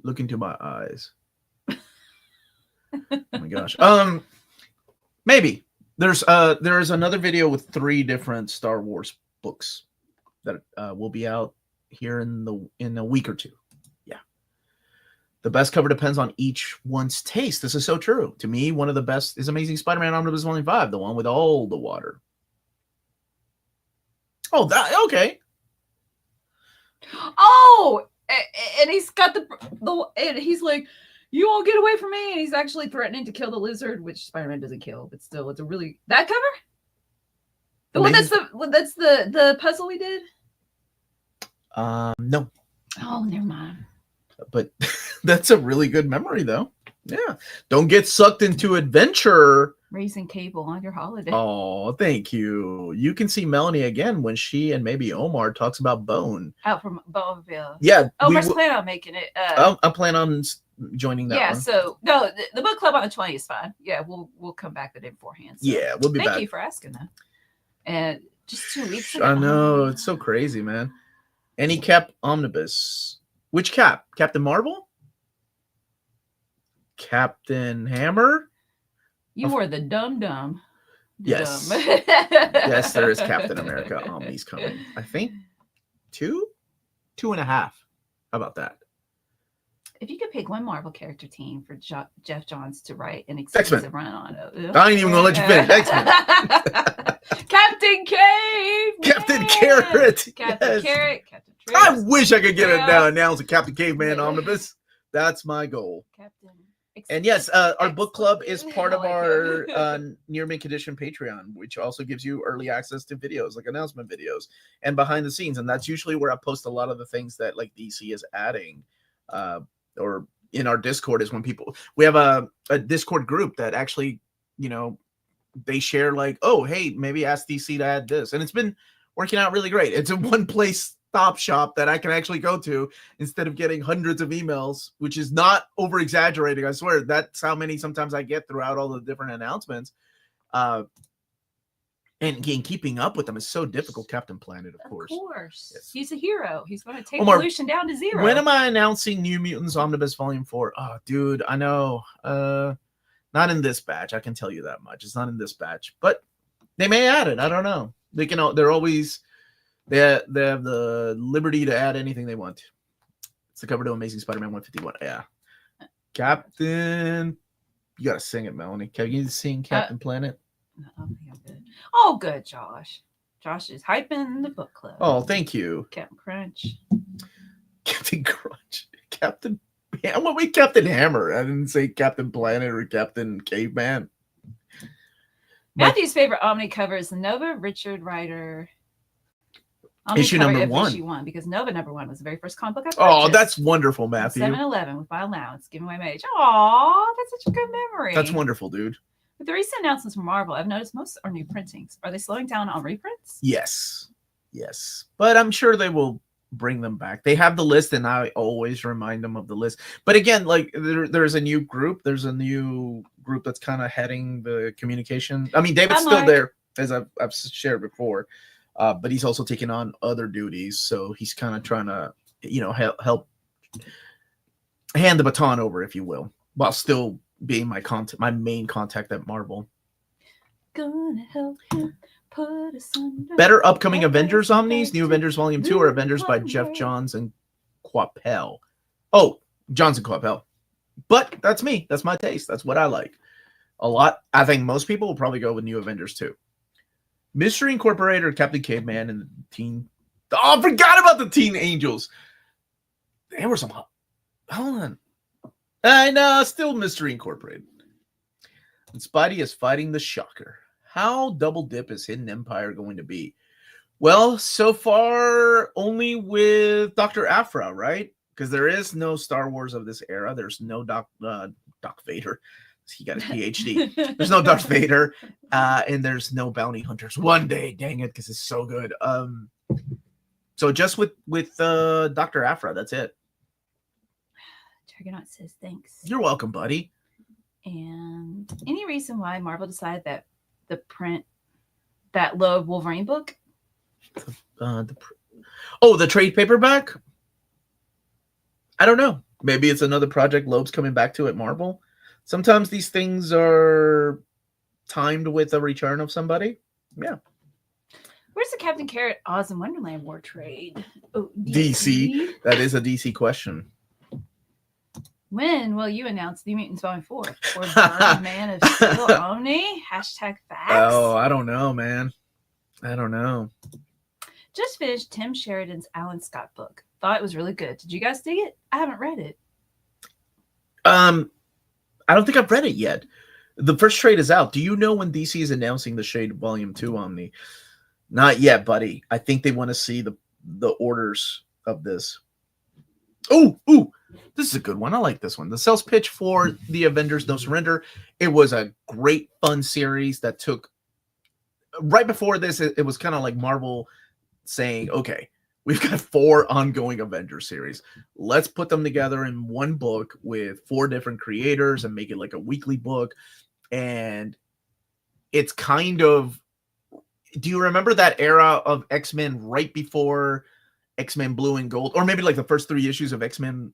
Look into my eyes. Oh my gosh. Maybe. There's another video with 3 different Star Wars books that will be out here in a week or 2. Yeah. The best cover depends on each one's taste. This is so true. To me, one of the best is Amazing Spider-Man Omnibus Volume 5, the one with all the water. Oh, that okay. Oh, and he's got and he's like, you all get away from me, and he's actually threatening to kill the lizard, which Spider-Man doesn't kill, but still, it's a really that cover. The one that's the puzzle we did. No. Oh, never mind. But that's a really good memory, though. Yeah. Don't get sucked into adventure. Raising Cable on your holiday. Oh, thank you. You can see Melanie again when she and maybe Omar talks about Bone. Out from Bonneville. Yeah. Omar's planning on making it. I plan on joining that one. So no, the book club on the 20th is fine. Yeah, we'll come back the day beforehand. So. Yeah, we'll be back. Thank you for asking that. And just 2 weeks ago. I know, it's so crazy, man. Any Cap Omnibus. Which Cap? Captain Marvel? Captain Hammer? You were the dumb. Yes. Dumb. Yes, there is Captain America Omnis coming. I think 2.5. How about that? If you could pick one Marvel character team for Jeff Johns to write an exclusive run on, I ain't even gonna let you finish. X-Men. Captain Cave, Captain Carrot, Captain Carrot, Captain Tricks. I wish I could get it now. Announce a Captain Caveman Omnibus. That's my goal. Captain. And yes, our book club is part of our Near Mint Condition Patreon, which also gives you early access to videos, like announcement videos and behind the scenes. And that's usually where I post a lot of the things that like DC is adding, or in our Discord is when we have a Discord group that actually, they share like, oh, hey, maybe ask DC to add this. And it's been working out really great. It's a one place stop shop that I can actually go to instead of getting hundreds of emails, which is not over exaggerating. I swear that's how many sometimes I get throughout all the different announcements. And again, keeping up with them is so difficult. Captain Planet, of course. Yes. He's a hero. He's going to take Omar, pollution down to 0. When am I announcing New Mutants Omnibus Volume 4? Oh, dude, I know. Not in this batch. I can tell you that much. It's not in this batch, but they may add it. I don't know. They can. They're always. They have the liberty to add anything they want. It's the cover to Amazing Spider-Man 151. Yeah. Captain. You got to sing it, Melanie. Can you sing Captain Planet? Oh, good, Josh. Josh is hyping the book club. Oh, thank you. Captain Crunch. Captain Crunch. Captain. I'm going to be Captain Hammer. I didn't say Captain Planet or Captain Caveman. Matthew's favorite Omni cover is Nova Richard Rider. Issue number 1. Issue 1, because Nova number 1 was the very first comic book I purchased. Oh, that's wonderful, Matthew. 7-11 with by allowance, giving away Mage. Oh, that's such a good memory. That's wonderful, dude. With the recent announcements from Marvel, I've noticed most are new printings. Are they slowing down on reprints? Yes. But I'm sure they will bring them back. They have the list, and I always remind them of the list. But again, like there's a new group. There's a new group that's kind of heading the communication. I mean, David's still there, as I've shared before. But he's also taking on other duties, so he's kind of trying to, help hand the baton over, if you will, while still being my main contact at Marvel. Gonna help him put us under. Better upcoming Avengers Omnis, New Avengers Volume 2, or Avengers by Jeff Johns and Coppell. Oh, Johns and Coppell. But that's me. That's my taste. That's what I like a lot. I think most people will probably go with New Avengers 2. Mystery Incorporated, Captain Caveman, and the Teen. Oh, I forgot about the Teen Angels. There were some. Hold on. I know, still Mystery Incorporated. And Spidey is fighting the Shocker. How double dip is Hidden Empire going to be? Well, so far only with Dr. Aphra, right? Because there is no Star Wars of this era. There's no Doc Vader. He got his PhD. There's no Darth Vader, and there's no bounty hunters. One day, dang it, because it's so good. So just with Dr. Aphra, that's it. Targonaut says thanks. You're welcome, buddy. And any reason why Marvel decided that the print that Loeb Wolverine book? The trade paperback? I don't know. Maybe it's another project Loeb's coming back to at Marvel. Sometimes these things are timed with a return of somebody. Yeah. Where's the Captain Carrot Oz and Wonderland War trade? Oh, DC. That is a DC question. When will you announce New Mutants Volume 4? Or Dark Man of Steel Omni? Hashtag facts. Oh, I don't know, man. I don't know. Just finished Tim Sheridan's Alan Scott book. Thought it was really good. Did you guys dig it? I haven't read it. I don't think I've read it yet. The first trade is out. Do you know when DC is announcing the Shade Volume 2 Omni? Not yet, buddy. I think they want to see the orders of this. Ooh, this is a good one. I like this one. The sales pitch for the Avengers No Surrender. It was a great, fun series that took... Right before this, it was kind of like Marvel saying, okay, we've got 4 ongoing Avengers series. Let's put them together in one book with 4 different creators and make it like a weekly book. And it's kind of... Do you remember that era of X-Men right before X-Men Blue and Gold? Or maybe like the first 3 issues of X-Men,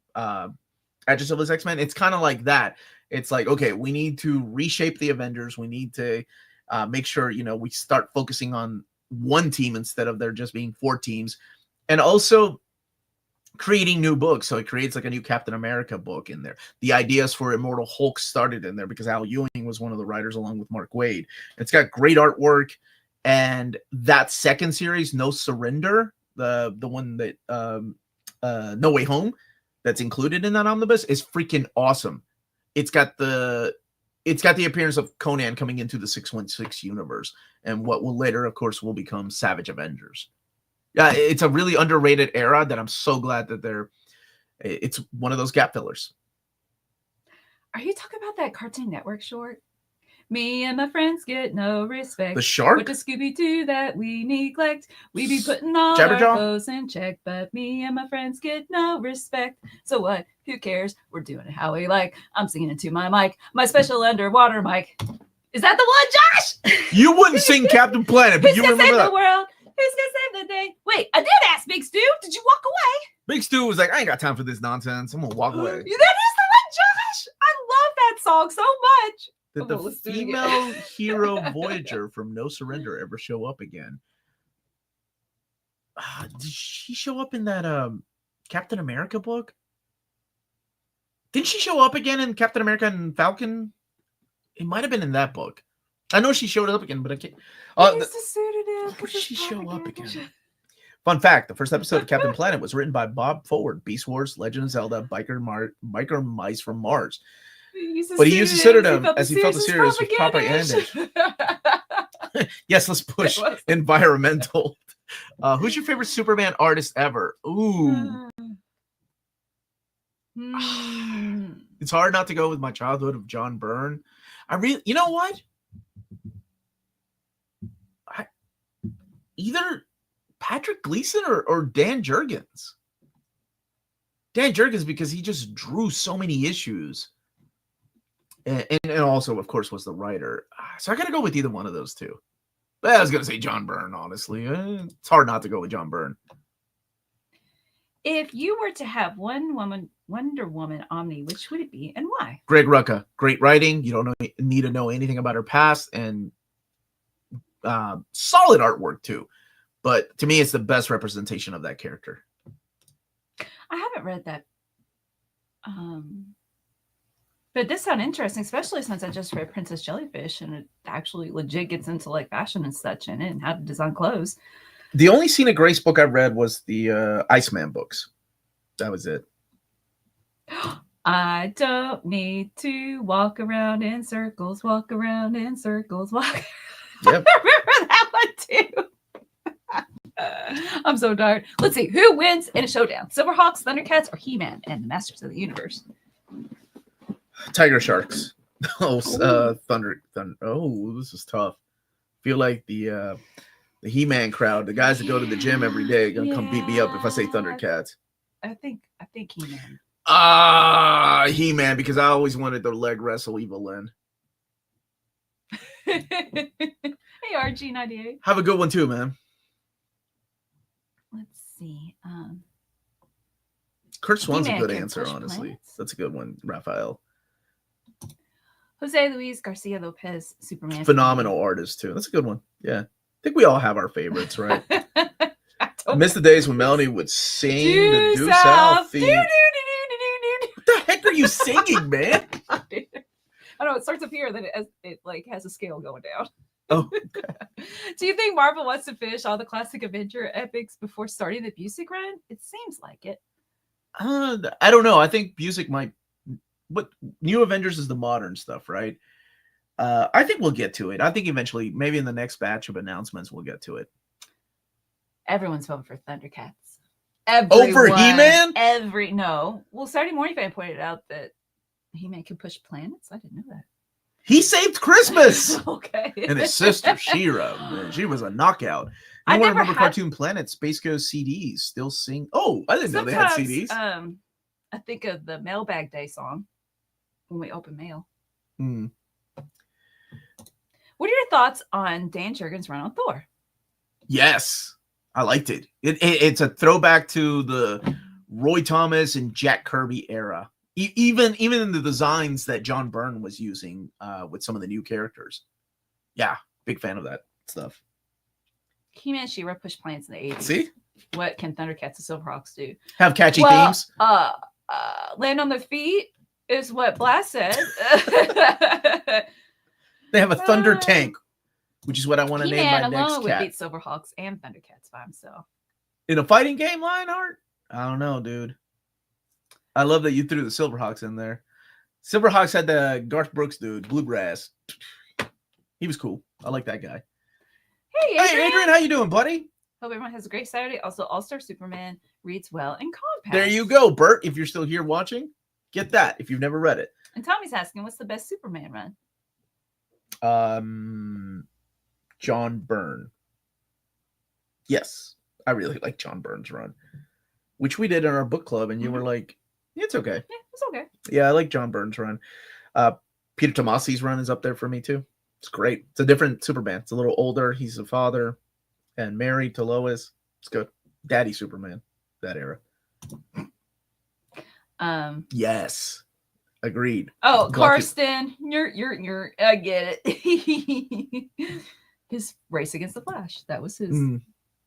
Agents of his X-Men? It's kind of like that. It's like, okay, we need to reshape the Avengers. We need to make sure, we start focusing on one team instead of there just being 4 teams. And also creating new books. So it creates like a new Captain America book in there. The ideas for Immortal Hulk started in there because Al Ewing was one of the writers along with Mark Waid. It's got great artwork. And that second series, No Surrender, the one that No Way Home, that's included in that omnibus, is freaking awesome. It's got the appearance of Conan coming into the 616 universe, and what will later, of course, will become Savage Avengers. Yeah, it's a really underrated era that I'm so glad that it's one of those gap fillers. Are you talking about that Cartoon Network short? Me and my friends get no respect. The shark? What does Scooby do that we neglect? We be putting all Jabberjaw? our foes in check, but me and my friends get no respect. So what? Who cares? We're doing it how we like. I'm singing into my mic, my special underwater mic. Is that the one, Josh? You wouldn't sing Captain Planet, but Who's you gonna remember save that. the world? Who's gonna save the day? Wait, I did ask Big Stu. Did you walk away? Big Stu was like, I ain't got time for this nonsense. I'm gonna walk away. That is the one, Josh. I love that song so much. Did Well, the let's do it again. female hero Voyager from No Surrender ever show up again? Did she show up in that Captain America book? Didn't she show up again in Captain America and Falcon? It might have been in that book. I know she showed up again, but I can't. Where did she show up again? Fun fact, the first episode of Captain Planet was written by Bob Forward, Beast Wars, Legend of Zelda, Biker Mice from Mars. But he used a pseudonym as he felt the series was propaganda. Yes, let's push environmental. Who's your favorite Superman artist ever? Ooh. It's hard not to go with my childhood of John Byrne. You know what? Either Patrick Gleason or Dan Jurgens. Dan Jurgens, because he just drew so many issues. And also, of course, was the writer. So I got to go with either one of those two. But I was going to say John Byrne, honestly. It's hard not to go with John Byrne. If you were to have one Wonder Woman Omni, which would it be and why? Greg Rucka. Great writing. You don't need to know anything about her past. And solid artwork, too. But to me, it's the best representation of that character. I haven't read that. But this sounds interesting, especially since I just read Princess Jellyfish and it actually legit gets into like fashion and such in it and how to design clothes. The only Scene Grace book I read was the Iceman books. That was it. I don't need to walk around in circles, walk around in circles, walk. Yep. I remember that one too. I'm so tired. Let's see. Who wins in a showdown? Silverhawks, Thundercats, or He-Man and the Masters of the Universe? Tiger Sharks. Thunder. Oh, this is tough. Feel like the He-Man crowd, the guys that go to the gym every day, gonna come beat me up if I say Thundercats. I think He-Man. He-Man, because I always wanted to leg wrestle Evil Lynn. Hey, RG98. Have a good one too, man. Let's see. Kurt Swan's a He-Man good can answer, push honestly. planets. That's a good one, Raphael. Jose Luis Garcia Lopez, Superman. Phenomenal artist too. That's a good one. Yeah, I think we all have our favorites, right? I I miss the days when Melanie would sing the Due South theme. What the heck are you singing, man? I don't know. It starts up here, then it like has a scale going down. Oh. Do you think Marvel wants to finish all the classic Avenger epics before starting the Busiek run? It seems like it. I don't know. I think Busiek might. But New Avengers is the modern stuff, right? I think we'll get to it. I think eventually, maybe in the next batch of announcements, we'll get to it. Everyone's voting for Thundercats. Over He-Man? No. Well, Saturday Morning Fan pointed out that He-Man can push planets. I didn't know that. He saved Christmas. Okay. And his sister She-Ra, man, she was a knockout. I You never remember had- Cartoon Planet, Space Ghost CDs still sing. Oh, I didn't know they had CDs. I think of the Mailbag Day song when we open mail. Hmm. What are your thoughts on Dan Jurgens' run on Thor? Yes, I liked it. It's a throwback to the Roy Thomas and Jack Kirby era. Even in the designs that John Byrne was using with some of the new characters. Yeah, big fan of that stuff. He-Man and She-Ra push planets in the 80s. See? What can Thundercats and Silverhawks do? Have catchy Well, themes. Land on their feet is what Blast said. They have a thunder tank, which is what I want to name He-Man my next alone would cat. beat Silverhawks and Thundercats by himself. In a fighting game, Lionheart? I don't know, dude. I love that you threw the Silverhawks in there. Silverhawks had the Garth Brooks dude, Bluegrass. He was cool. I like that guy. Hey, Hey, Adrian, how you doing, buddy? Hope everyone has a great Saturday. Also, All-Star Superman reads well and compact. There you go, Bert. If you're still here watching, get that if you've never read it. And Tommy's asking, what's the best Superman run? John Byrne. Yes, I really like John Byrne's run, which we did in our book club, and you were like, it's okay. Yeah, it's okay. Yeah, I like John Byrne's run. Peter Tomasi's run is up there for me too. It's great. It's a different Superman. It's a little older. He's a father and married to Lois. It's good. Daddy Superman, that era. Yes. Agreed. Oh, Glucky. Karsten, you're I get it. His race against the Flash. That was his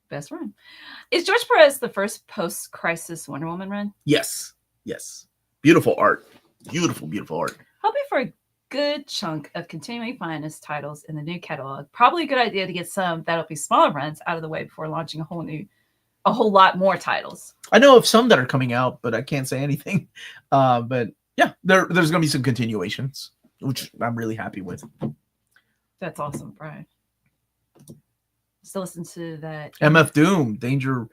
best run. Is George Perez the first post-crisis Wonder Woman run? Yes. Yes. Beautiful art. Beautiful, beautiful art. Hoping for a good chunk of continuing finest titles in the new catalog. Probably a good idea to get some that'll be smaller runs out of the way before launching a whole lot more titles. I know of some that are coming out, but I can't say anything. But yeah, there's going to be some continuations, which I'm really happy with. That's awesome, Brian. Still listen to that MF Doom, Danger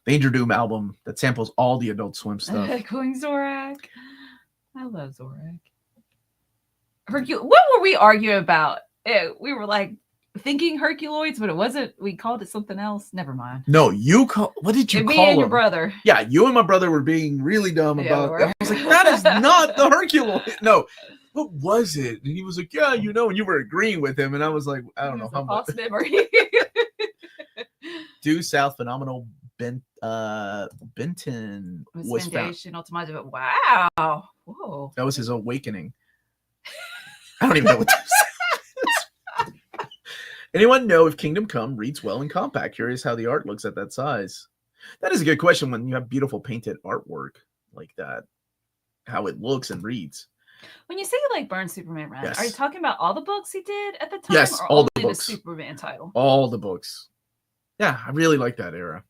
Doom album that samples all the Adult Swim stuff. Echoing Zorak. I love Zorak. What were we arguing about? We were like thinking Herculoids, but it wasn't. We called it something else. Never mind. No, what did you Me call and your him? brother. Yeah, you and my brother were being really dumb Yeah, about we that. were. I was like, that is not the Herculoid. No, what was it? And he was like, yeah, and you were agreeing with him. And I was like, I don't know how much. False memory. Due South Phenomenal Benton was found. Foundation Ultimate. Wow. Whoa. That was his awakening. I don't even know what to say. Anyone know if Kingdom Come reads well and compact? Curious how the art looks at that size. That is a good question when you have beautiful painted artwork like that. How it looks and reads. When you say you like Byrne Superman run, Yes. are you talking about all the books he did at the time? Yes, or all only the books. Superman title? All the books. Yeah, I really like that era.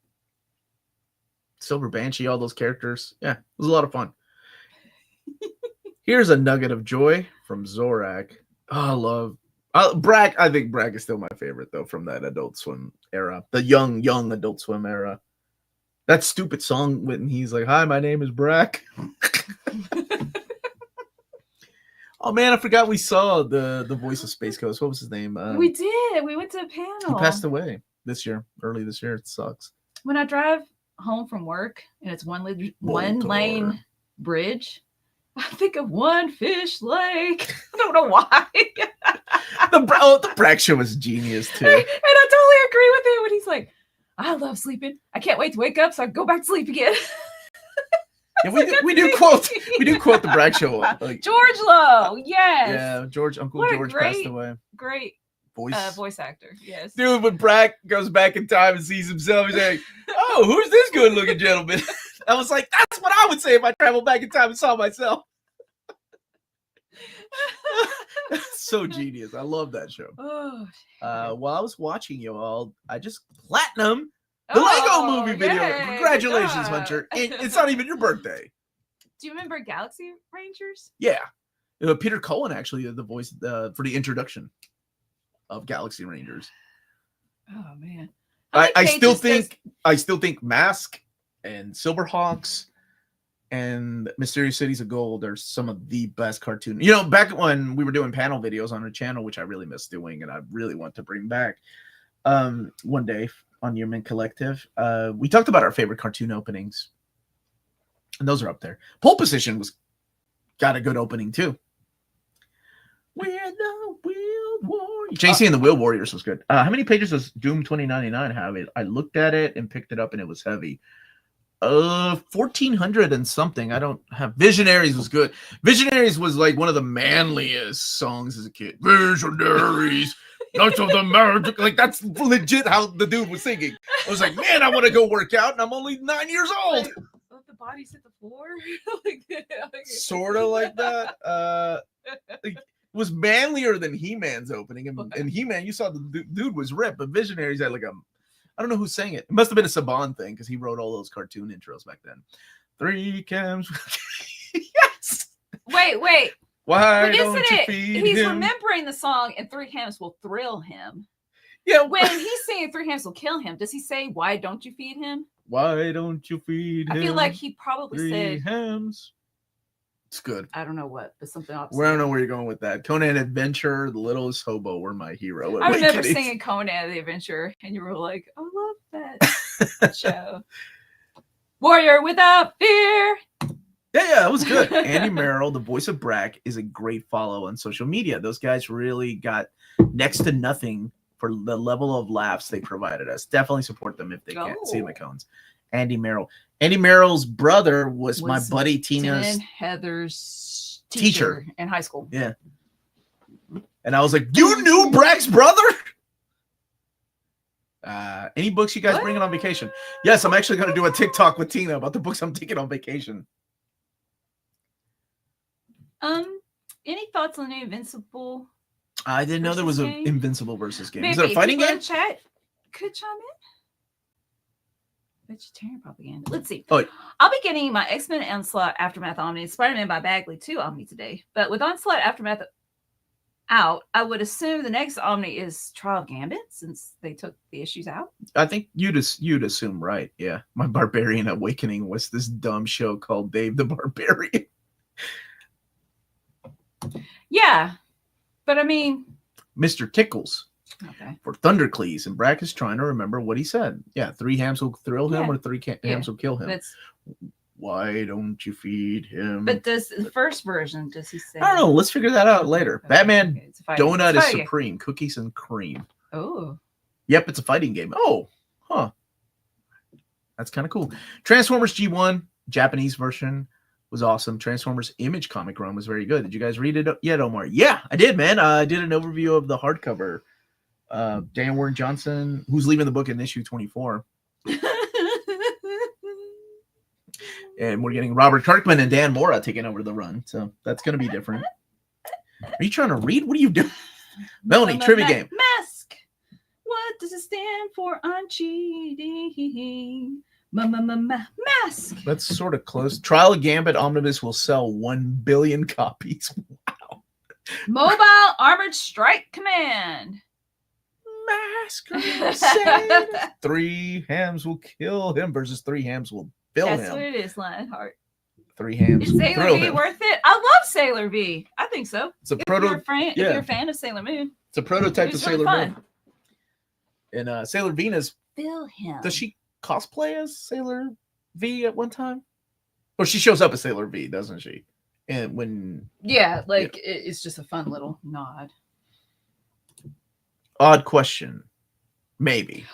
Silver Banshee, all those characters. Yeah, it was a lot of fun. Here's a nugget of joy from Zorak. Oh, I love Bragg. I think Bragg is still my favorite though from that Adult Swim era, the young Adult Swim era. That stupid song when he's like, "Hi, my name is Bragg." Oh man, I forgot we saw the voice of Space Coast. What was his name? We did. We went to a panel. He passed away early this year. It sucks. When I drive home from work and it's one lane bridge, I think of One Fish Lake. I don't know why. The Brack show was genius too. And I totally agree with him when he's like, I love sleeping. I can't wait to wake up so I can go back to sleep again. Yeah, we do quote the Brack show. Like, George Lowe, yes. Yeah, Uncle What a George great- passed away. Great voice actor, yes. Dude, when Brack goes back in time and sees himself, he's like, "Oh, who's this good-looking gentleman?" I was like, "That's what I would say if I traveled back in time and saw myself." So genius. I love that show. Oh, While I was watching you all, I just platinum the Lego movie video. yay, Congratulations, good job. Hunter. And it's not even your birthday. Do you remember Galaxy Rangers? Yeah. Peter Cullen actually did the voice for the introduction of Galaxy Rangers. Oh man. I still think Mask and Silverhawks and Mysterious Cities of Gold are some of the best cartoon. You know, back when we were doing panel videos on our channel, which I really miss doing and I really want to bring back one day on Your Mint Collective, we talked about our favorite cartoon openings. And those are up there. Pole Position got a good opening too. We're the Wheel Warriors. JC and the Wheel Warriors was good. How many pages does Doom 2099 have? I looked at it and picked it up and it was heavy. 1,400 and something. I don't have. Visionaries was good. Visionaries was like one of the manliest songs as a kid. Visionaries, Knights of the Magic. Like that's legit how the dude was singing. I was like, man, I want to go work out, and I'm only 9 years old. Let the bodies hit the floor. Sort of like that. Like, was manlier than He-Man's opening, and He-Man, you saw the dude was ripped, but Visionaries had like I don't know who sang it. It must have been a Saban thing because he wrote all those cartoon intros back then. 3 cams. Yes. Wait. Why But don't isn't you it? feed He's him? remembering the song, and 3 hams will thrill him. Yeah. When he's saying 3 hams will kill him, does he say, "Why don't you feed him"? Why don't you feed him? I feel like he probably 3 said, hams. It's good. I don't know what, but something else. I don't know where you're going with that. Conan Adventure, The Littlest Hobo were my hero. I remember singing Conan the Adventure, and you were like, I love that show. Warrior Without Fear. Yeah, it was good. Andy Merrill, the voice of Brack, is a great follow on social media. Those guys really got next to nothing for the level of laughs they provided us. Definitely support them if they can't see them at Cones. Andy Merrill. Andy Merrill's brother was my buddy Tina's and Heather's teacher in high school. Yeah. And I was like, you knew Brack's brother? Any books you guys bringing on vacation? Yes, I'm actually going to do a TikTok with Tina about the books I'm taking on vacation. Any thoughts on the Invincible? I didn't know there was an game? Invincible versus game. Maybe Is it a fighting people game? in chat could chime in. Vegetarian propaganda. Let's see. Oh, I'll be getting my X-Men Onslaught Aftermath Omni, Spider-Man by Bagley 2 Omni today. But with Onslaught Aftermath out, I would assume the next Omni is Trial of Gambit since they took the issues out. I think you'd assume right. Yeah. My Barbarian Awakening was this dumb show called Dave the Barbarian. Yeah. But I mean, Mr. Tickles. Okay. For Thundercleese, and Brack is trying to remember what he said. Yeah, 3 hams will thrill him, or 3 hams will kill him. Why don't you feed him? But does the first version, does he say? I don't know. Let's figure that out later. Okay, Batman Donut is fighting. supreme. Cookies and cream. Oh. Yep, it's a fighting game. Oh, huh. That's kind of cool. Transformers G1, Japanese version, was awesome. Transformers Image comic run was very good. Did you guys read it yet, Omar? Yeah, I did, man. I did an overview of the hardcover. Dan Warren Johnson, who's leaving the book in issue 24. And we're getting Robert Kirkman and Dan Mora taking over the run. So that's going to be different. Are you trying to read? What are you doing? Melanie, trivia game. Mask. What does it stand for? I'm cheating. Mask. That's sort of close. Trial of Gambit Omnibus will sell 1 billion copies. Wow. Mobile Armored Strike Command. Masquerade. 3 hams will kill him versus 3 hams will fill That's him. what it is, Lionheart. 3 hands. Is Sailor Thrill V him. worth it? I love Sailor V. I think so. It's a If you're yeah. if you're a fan of Sailor Moon, It's a prototype it's of really Sailor fun. Moon. And Sailor Venus, Feel him. does she cosplay as Sailor V at one time? Or she shows up as Sailor V, doesn't she? And when Yeah, like it's just a fun little nod. odd question. Maybe.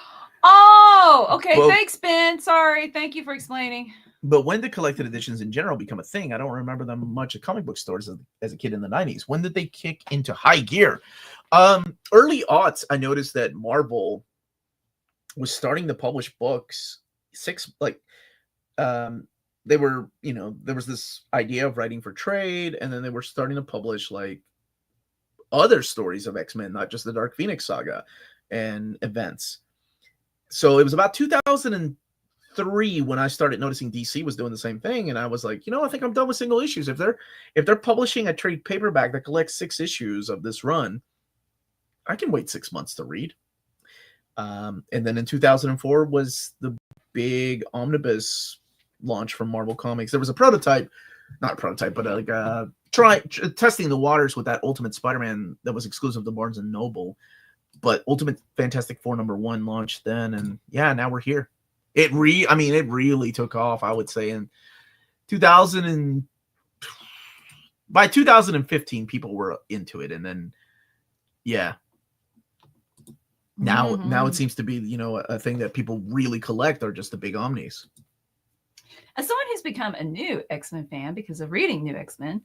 Oh, okay. Well- Thanks, Ben. Sorry. Thank you for explaining. But when did collected editions in general become a thing? I don't remember them much at comic book stores as a kid in the 90s. When did they kick into high gear? Early aughts, I noticed that Marvel was starting to publish books. They were, there was this idea of writing for trade, and then they were starting to publish like other stories of X-Men, not just the Dark Phoenix saga and events. So it was about 2003 when I started noticing DC was doing the same thing, and I was like, I think I'm done with single issues. If they're publishing a trade paperback that collects 6 issues of this run, I can wait 6 months to read. And then in 2004 was the big omnibus launch from Marvel Comics. There was a prototype, not a prototype, but testing the waters with that Ultimate Spider-Man that was exclusive to Barnes and Noble. But Ultimate Fantastic Four #1 launched then, and yeah, now we're here. It really took off, I would say, in 2000 and by 2015 people were into it, and then now it seems to be a thing that people really collect are just the big omnis. As someone who's become a new X-Men fan because of reading New X-Men,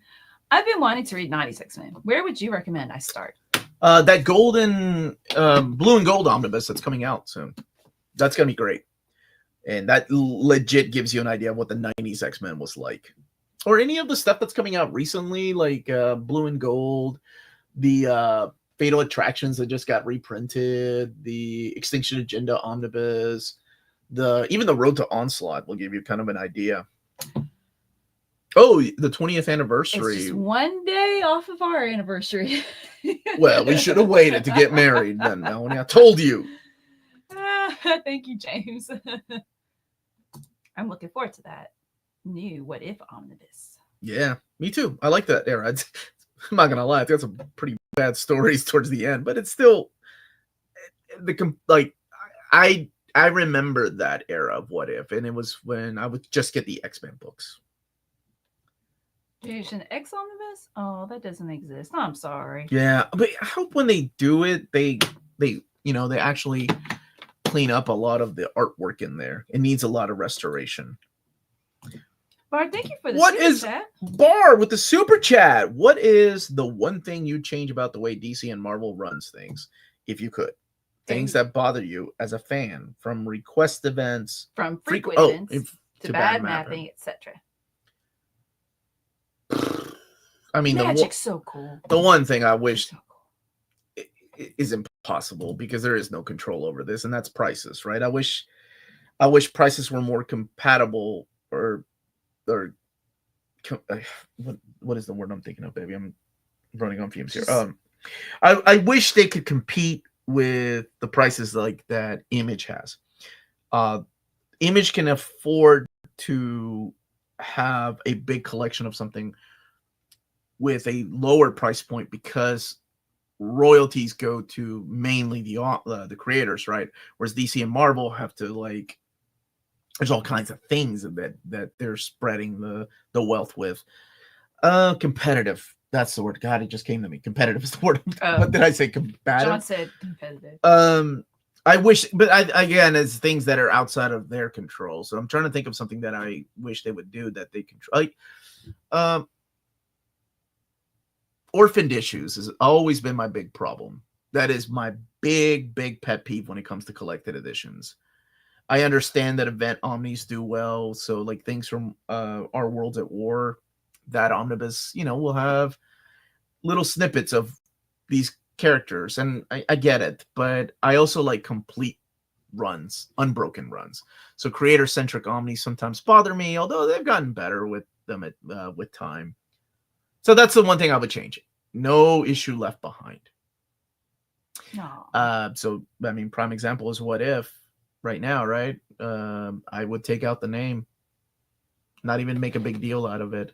I've been wanting to read 90s X-Men. Where would you recommend I start? That golden, blue and gold omnibus that's coming out soon. That's going to be great. And that legit gives you an idea of what the 90s X-Men was like. Or any of the stuff that's coming out recently, like blue and gold, the Fatal Attractions that just got reprinted, the Extinction Agenda omnibus, even the Road to Onslaught will give you kind of an idea. Oh, the 20th anniversary. It's just one day off of our anniversary. Well, we should have waited to get married then, Melanie. I told you. Thank you, James. I'm looking forward to that new What If omnibus. I Me too. I like that era. I'm not gonna lie, it's got some pretty bad stories towards the end, but it's still I remember that era of What If, and it was when I would just get the X-Men books. Generation X omnibus? Oh, that doesn't exist. I'm sorry. Yeah, but I hope when they do it, they actually clean up a lot of the artwork in there. It needs a lot of restoration. Bart, thank you for the What super is chat. Bar with the super chat? What is the one thing you'd change about the way DC and Marvel runs things, if you could? Things that bother you as a fan, from request events, From frequent events to bad mapping, etc. I mean, Magic's so cool. The one thing I wish So cool. is impossible because there is no control over this, and that's prices, right? I wish prices were more compatible, or what is the word I'm thinking of, baby? I'm running on fumes here. I wish they could compete with the prices like that Image has. Image can afford to have a big collection of something with a lower price point because royalties go to mainly the creators, right? Whereas DC and Marvel have to there's all kinds of things that they're spreading the wealth with. Competitive. That's the word. God, it just came to me. Competitive is the word. What did I say? Combative. John said competitive. I wish, but again, it's things that are outside of their control. So I'm trying to think of something that I wish they would do that they control. Orphaned issues has always been my big problem. That is my big pet peeve when it comes to collected editions. I understand that event omnis do well. So things from Our Worlds at War, that omnibus, will have little snippets of these characters, and I get it, but I also like complete runs, unbroken runs. So creator-centric omnis sometimes bother me, although they've gotten better with them with time. So that's the one thing I would change. No issue left behind. No. So I mean, prime example is What If right now, right? I would take out the name not even make a big deal out of it.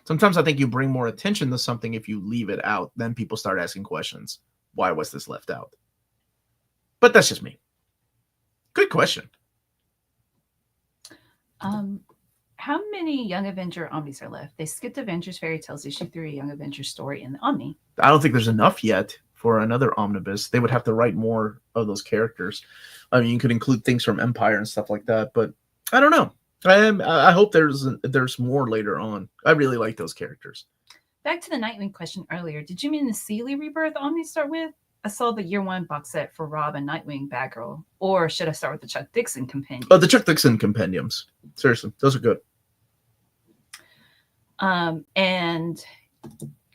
Sometimes I think you bring more attention to something if you leave it out. Then people start asking questions. Why was this left out? But that's just me. Good question. How many Young Avenger Omnis are left? They skipped Avengers Fairy Tales issue 3, Young Avenger story in the Omni. I don't think there's enough yet for another omnibus. They would have to write more of those characters. I mean, you could include things from Empire and stuff like that, but I don't know. I hope there's more later on. I really like those characters. Back to the Nightwing question earlier. Did you mean the Seeley Rebirth Omni start with? I saw the year 1 box set for Rob and Nightwing Batgirl. Or should I start with the Chuck Dixon compendium? Oh, the Chuck Dixon compendiums. Seriously, those are good. And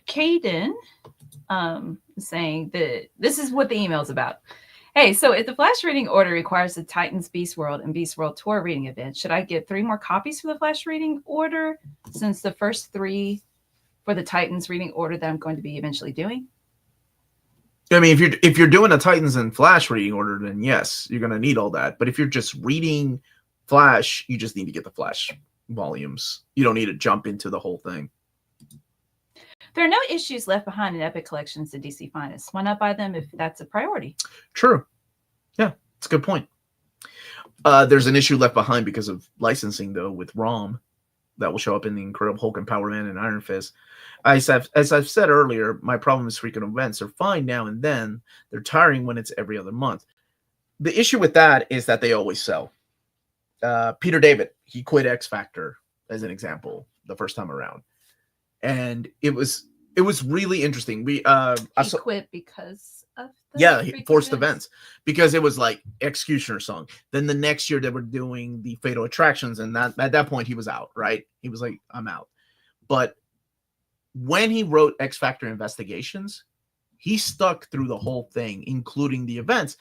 Caden saying that this is what the email's about. Hey, so if the Flash reading order requires the Titans Beast World and Beast World Tour reading event, should I get 3 more copies for the Flash reading order since the first 3 for the Titans reading order that I'm going to be eventually doing? I mean, if you're doing a Titans and Flash reading order, then yes, you're going to need all that. But if you're just reading Flash, you just need to get the Flash volumes. You don't need to jump into the whole thing. There are no issues left behind in Epic Collections and DC Finest. Why not buy them if that's a priority? True. Yeah, it's a good point. There's an issue left behind because of licensing, though, with ROM that will show up in the Incredible Hulk and Power Man and Iron Fist. As I've said earlier, my problem is frequent events are fine now and then. They're tiring when it's every other month. The issue with that is that they always sell. Peter David, he quit X Factor, as an example, the first time around. And it was really interesting. He quit because of he forced events because it was like Executioner song. Then the next year they were doing the Fatal Attractions, and at that point he was out, right? He was like, I'm out. But when he wrote X Factor Investigations, he stuck through the whole thing, including the events,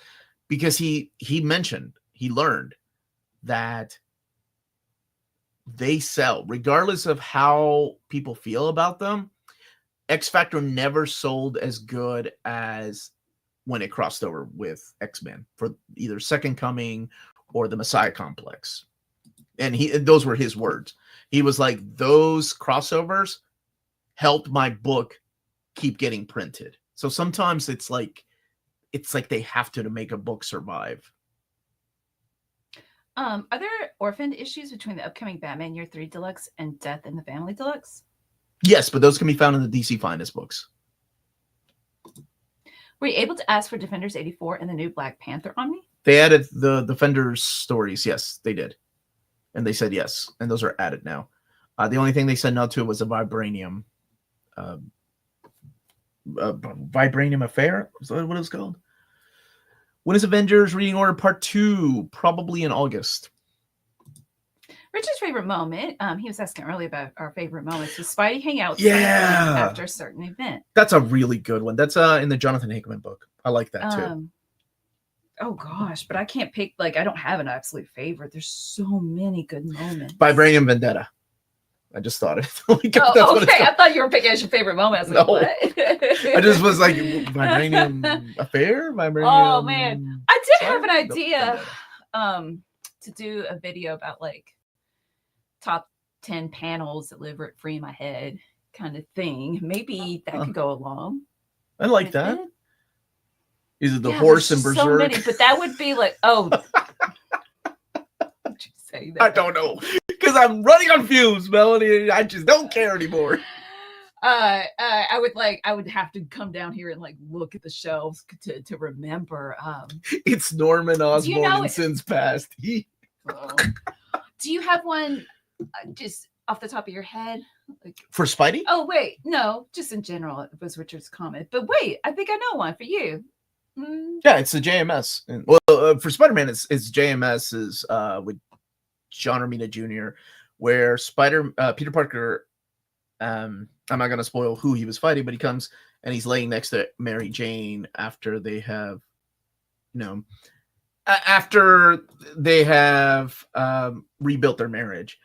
because he learned that they sell regardless of how people feel about them. X Factor never sold as good as when it crossed over with X-Men for either Second Coming or the Messiah Complex. And those were his words. He was like, those crossovers helped my book keep getting printed. So sometimes it's like they have to make a book survive. Are there orphaned issues between the upcoming Batman Year 3 Deluxe and Death in the Family Deluxe? Yes, but those can be found in the DC Finest books. Were you able to ask for Defenders 84 and the new Black Panther Omni? They added the Defenders stories. Yes, they did. And they said yes. And those are added now. The only thing they said no to was a Vibranium. Vibranium Affair? Is that what it's called? When is Avengers Reading Order Part 2? Probably in August. Richard's favorite moment, he was asking earlier about our favorite moments, was Spidey hang out with Franklin after a certain event. That's a really good one. That's in the Jonathan Hickman book. I like that too. Oh gosh, but I can't pick, I don't have an absolute favorite. There's so many good moments. Vibranium Vendetta. I just thought it. Okay. I thought you were picking as your favorite moment. I was like, what? I just was like, Vibranium Affair? Vibranium. Oh man. I did have an idea to do a video about top 10 panels that live free in my head kind of thing. Maybe that could go along. I like that. Is it the horse and Berserk? So many, but that would be would you say that? I don't know. Because I'm running on fumes, Melanie. I just don't care anymore. I would have to come down here and look at the shelves to remember. It's Norman Osborn in Sins Past. Do you have one just off the top of your head? For Spidey? Oh wait, no, just in general. It was Richard's comment. But wait, I think I know one for you. Yeah, it's the JMS. For Spider-Man, it's JMS's with John Romita Jr., where Peter Parker, I'm not going to spoil who he was fighting, but he comes and he's laying next to Mary Jane after they have, rebuilt their marriage.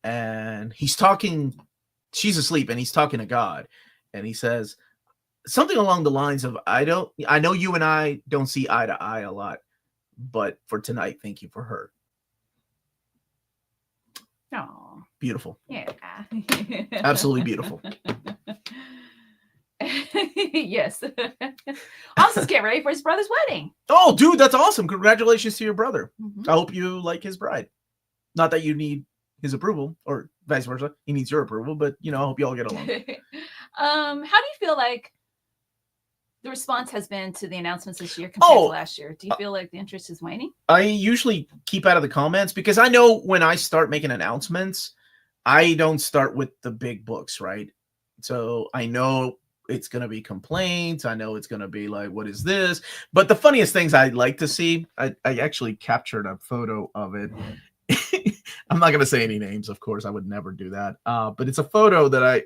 And he's talking, she's asleep, and he's talking to God. And he says something along the lines of, I know you and I don't see eye to eye a lot, but for tonight, thank you for her. Oh, Beautiful. Yeah. Absolutely beautiful. Yes. Austin's getting ready for his brother's wedding. Oh, dude, that's awesome. Congratulations to your brother. Mhm. I hope you like his bride. Not that you need his approval or vice versa. He needs your approval, but I hope you all get along. How do you feel like the response has been to the announcements this year compared to last year? Do you feel like the interest is waning? I usually keep out of the comments because I know when I start making announcements, I don't start with the big books, right? So I know it's going to be complaints. I know it's going to be like, what is this? But the funniest things I'd like to see, I actually captured a photo of it. I'm not going to say any names, of course. I would never do that. But it's a photo that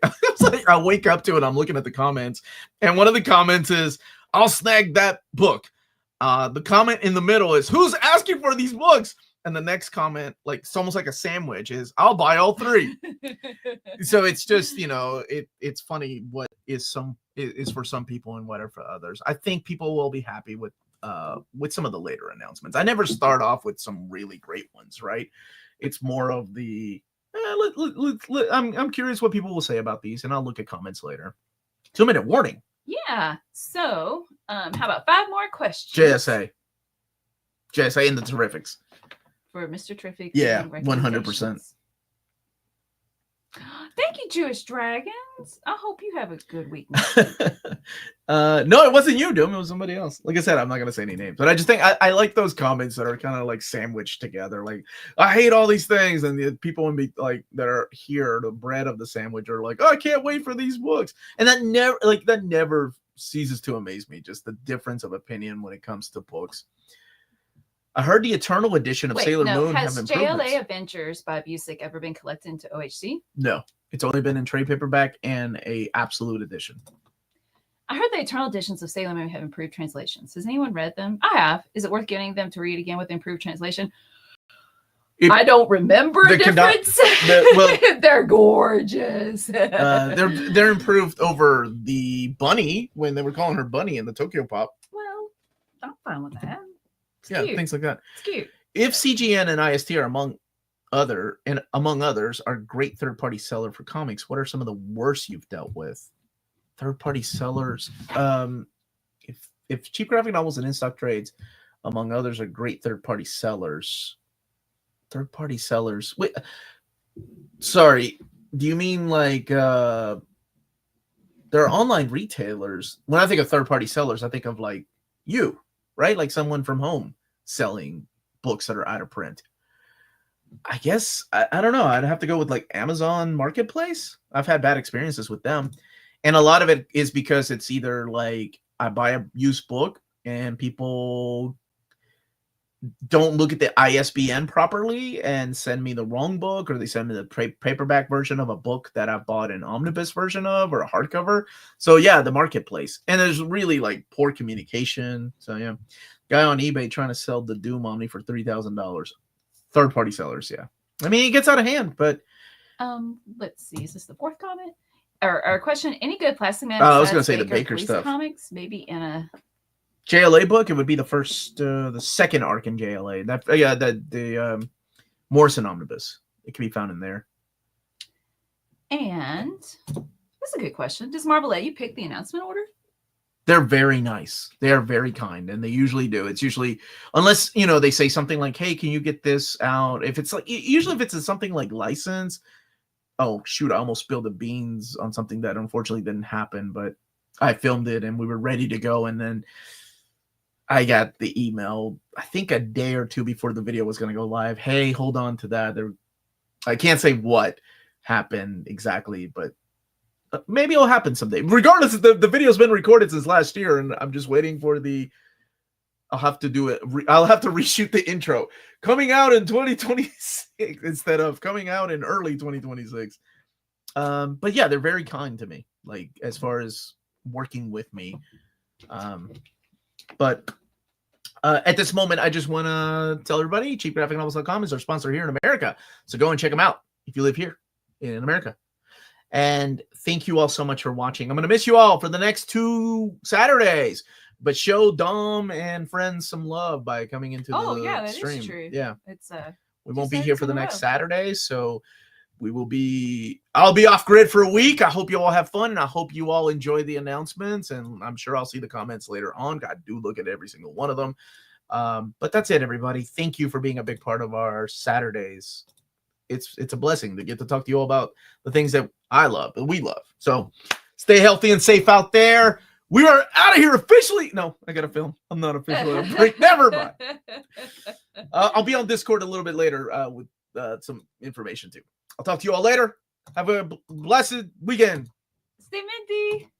I wake up to and I'm looking at the comments. And one of the comments is, I'll snag that book. The comment in the middle is, who's asking for these books? And the next comment, like it's almost like a sandwich, is I'll buy all three. So it's just, it's funny what is for some people and whatever for others. I think people will be happy with some of the later announcements. I never start off with some really great ones, right? It's more of the I'm curious what people will say about these, and I'll look at comments later. 2-minute warning. Yeah. So, how about 5 more questions? JSA and the Terrifics. For Mr. Terrific. Yeah, 100%. Thank you, Jewish Dragons. I hope you have a good week. No, it wasn't you, Doom. It was somebody else. Like I said, I'm not going to say any names, but I just think I like those comments that are kind of like sandwiched together. Like, I hate all these things. And the people that are here, the bread of the sandwich, are like, oh, I can't wait for these books. And that never ceases to amaze me. Just the difference of opinion when it comes to books. I heard the Eternal edition of Sailor Moon have improvements. JLA Avengers by Busick ever been collected into OHC? No, it's only been in trade paperback and a absolute edition. I heard the Eternal editions of Sailor Moon have improved translations. Has anyone read them? I have. Is it worth getting them to read again with improved translation? I don't remember a difference. They're gorgeous. They're improved over the bunny when they were calling her Bunny in the Tokyo Pop. Well, I'm fine with that. Cute. Things like that. It's cute. If CGN and IST are among others are great third-party seller for comics, what are some of the worst you've dealt with? Third-party sellers. If cheap graphic novels and in-stock trades, among others, are great third-party sellers. Third-party sellers. Wait, sorry. Do you mean like there are online retailers? When I think of third-party sellers, I think of like you. Right? Like someone from home selling books that are out of print. I guess, I don't know. I'd have to go with like Amazon Marketplace. I've had bad experiences with them. And a lot of it is because it's either like I buy a used book and people don't look at the ISBN properly and send me the wrong book, or they send me the paperback version of a book that I bought an omnibus version of, or a hardcover. So yeah, the Marketplace. And there's really like poor communication. So yeah, guy on eBay trying to sell the Doom Omni for $3,000. Third-party sellers, yeah. I mean, it gets out of hand, but let's see. Is this the 4th comment or question? Any good plastic man? I was going to say the Baker stuff. Comics, maybe in a JLA book. It would be the second arc in JLA. The Morrison Omnibus. It can be found in there. And that's a good question. Does Marvel let you pick the announcement order? They're very nice. They are very kind, and they usually do. It's usually, unless they say something like, "Hey, can you get this out?" If it's like, usually if it's something like license. Oh shoot! I almost spilled the beans on something that unfortunately didn't happen, but I filmed it and we were ready to go, and then I got the email, I think a day or two before the video was going to go live. Hey, hold on to that. I can't say what happened exactly, but maybe it'll happen someday. Regardless, the video's been recorded since last year, and I'm just waiting for I'll have to do it. I'll have to reshoot the intro. Coming out in 2026 instead of coming out in early 2026. But yeah, they're very kind to me, like as far as working with me. But at this moment, I just want to tell everybody, cheapgraphicnovels.com is our sponsor here in America. So go and check them out if you live here in America. And thank you all so much for watching. I'm going to miss you all for the next 2 Saturdays. But show Dom and friends some love by coming into the stream. Is true. Yeah. It's we won't be here for the next Saturday. So I'll be off grid for a week. I hope you all have fun, and I hope you all enjoy the announcements, and I'm sure I'll see the comments later on. I do look at every single one of them. But that's it, everybody. Thank you for being a big part of our Saturdays. It's a blessing to get to talk to you all about the things that I love, that we love. So stay healthy and safe out there. We are out of here officially. No, I got to film. I'm not officially on break. Never mind. I'll be on Discord a little bit later with some information too. I'll talk to you all later. Have a blessed weekend. Stay minty.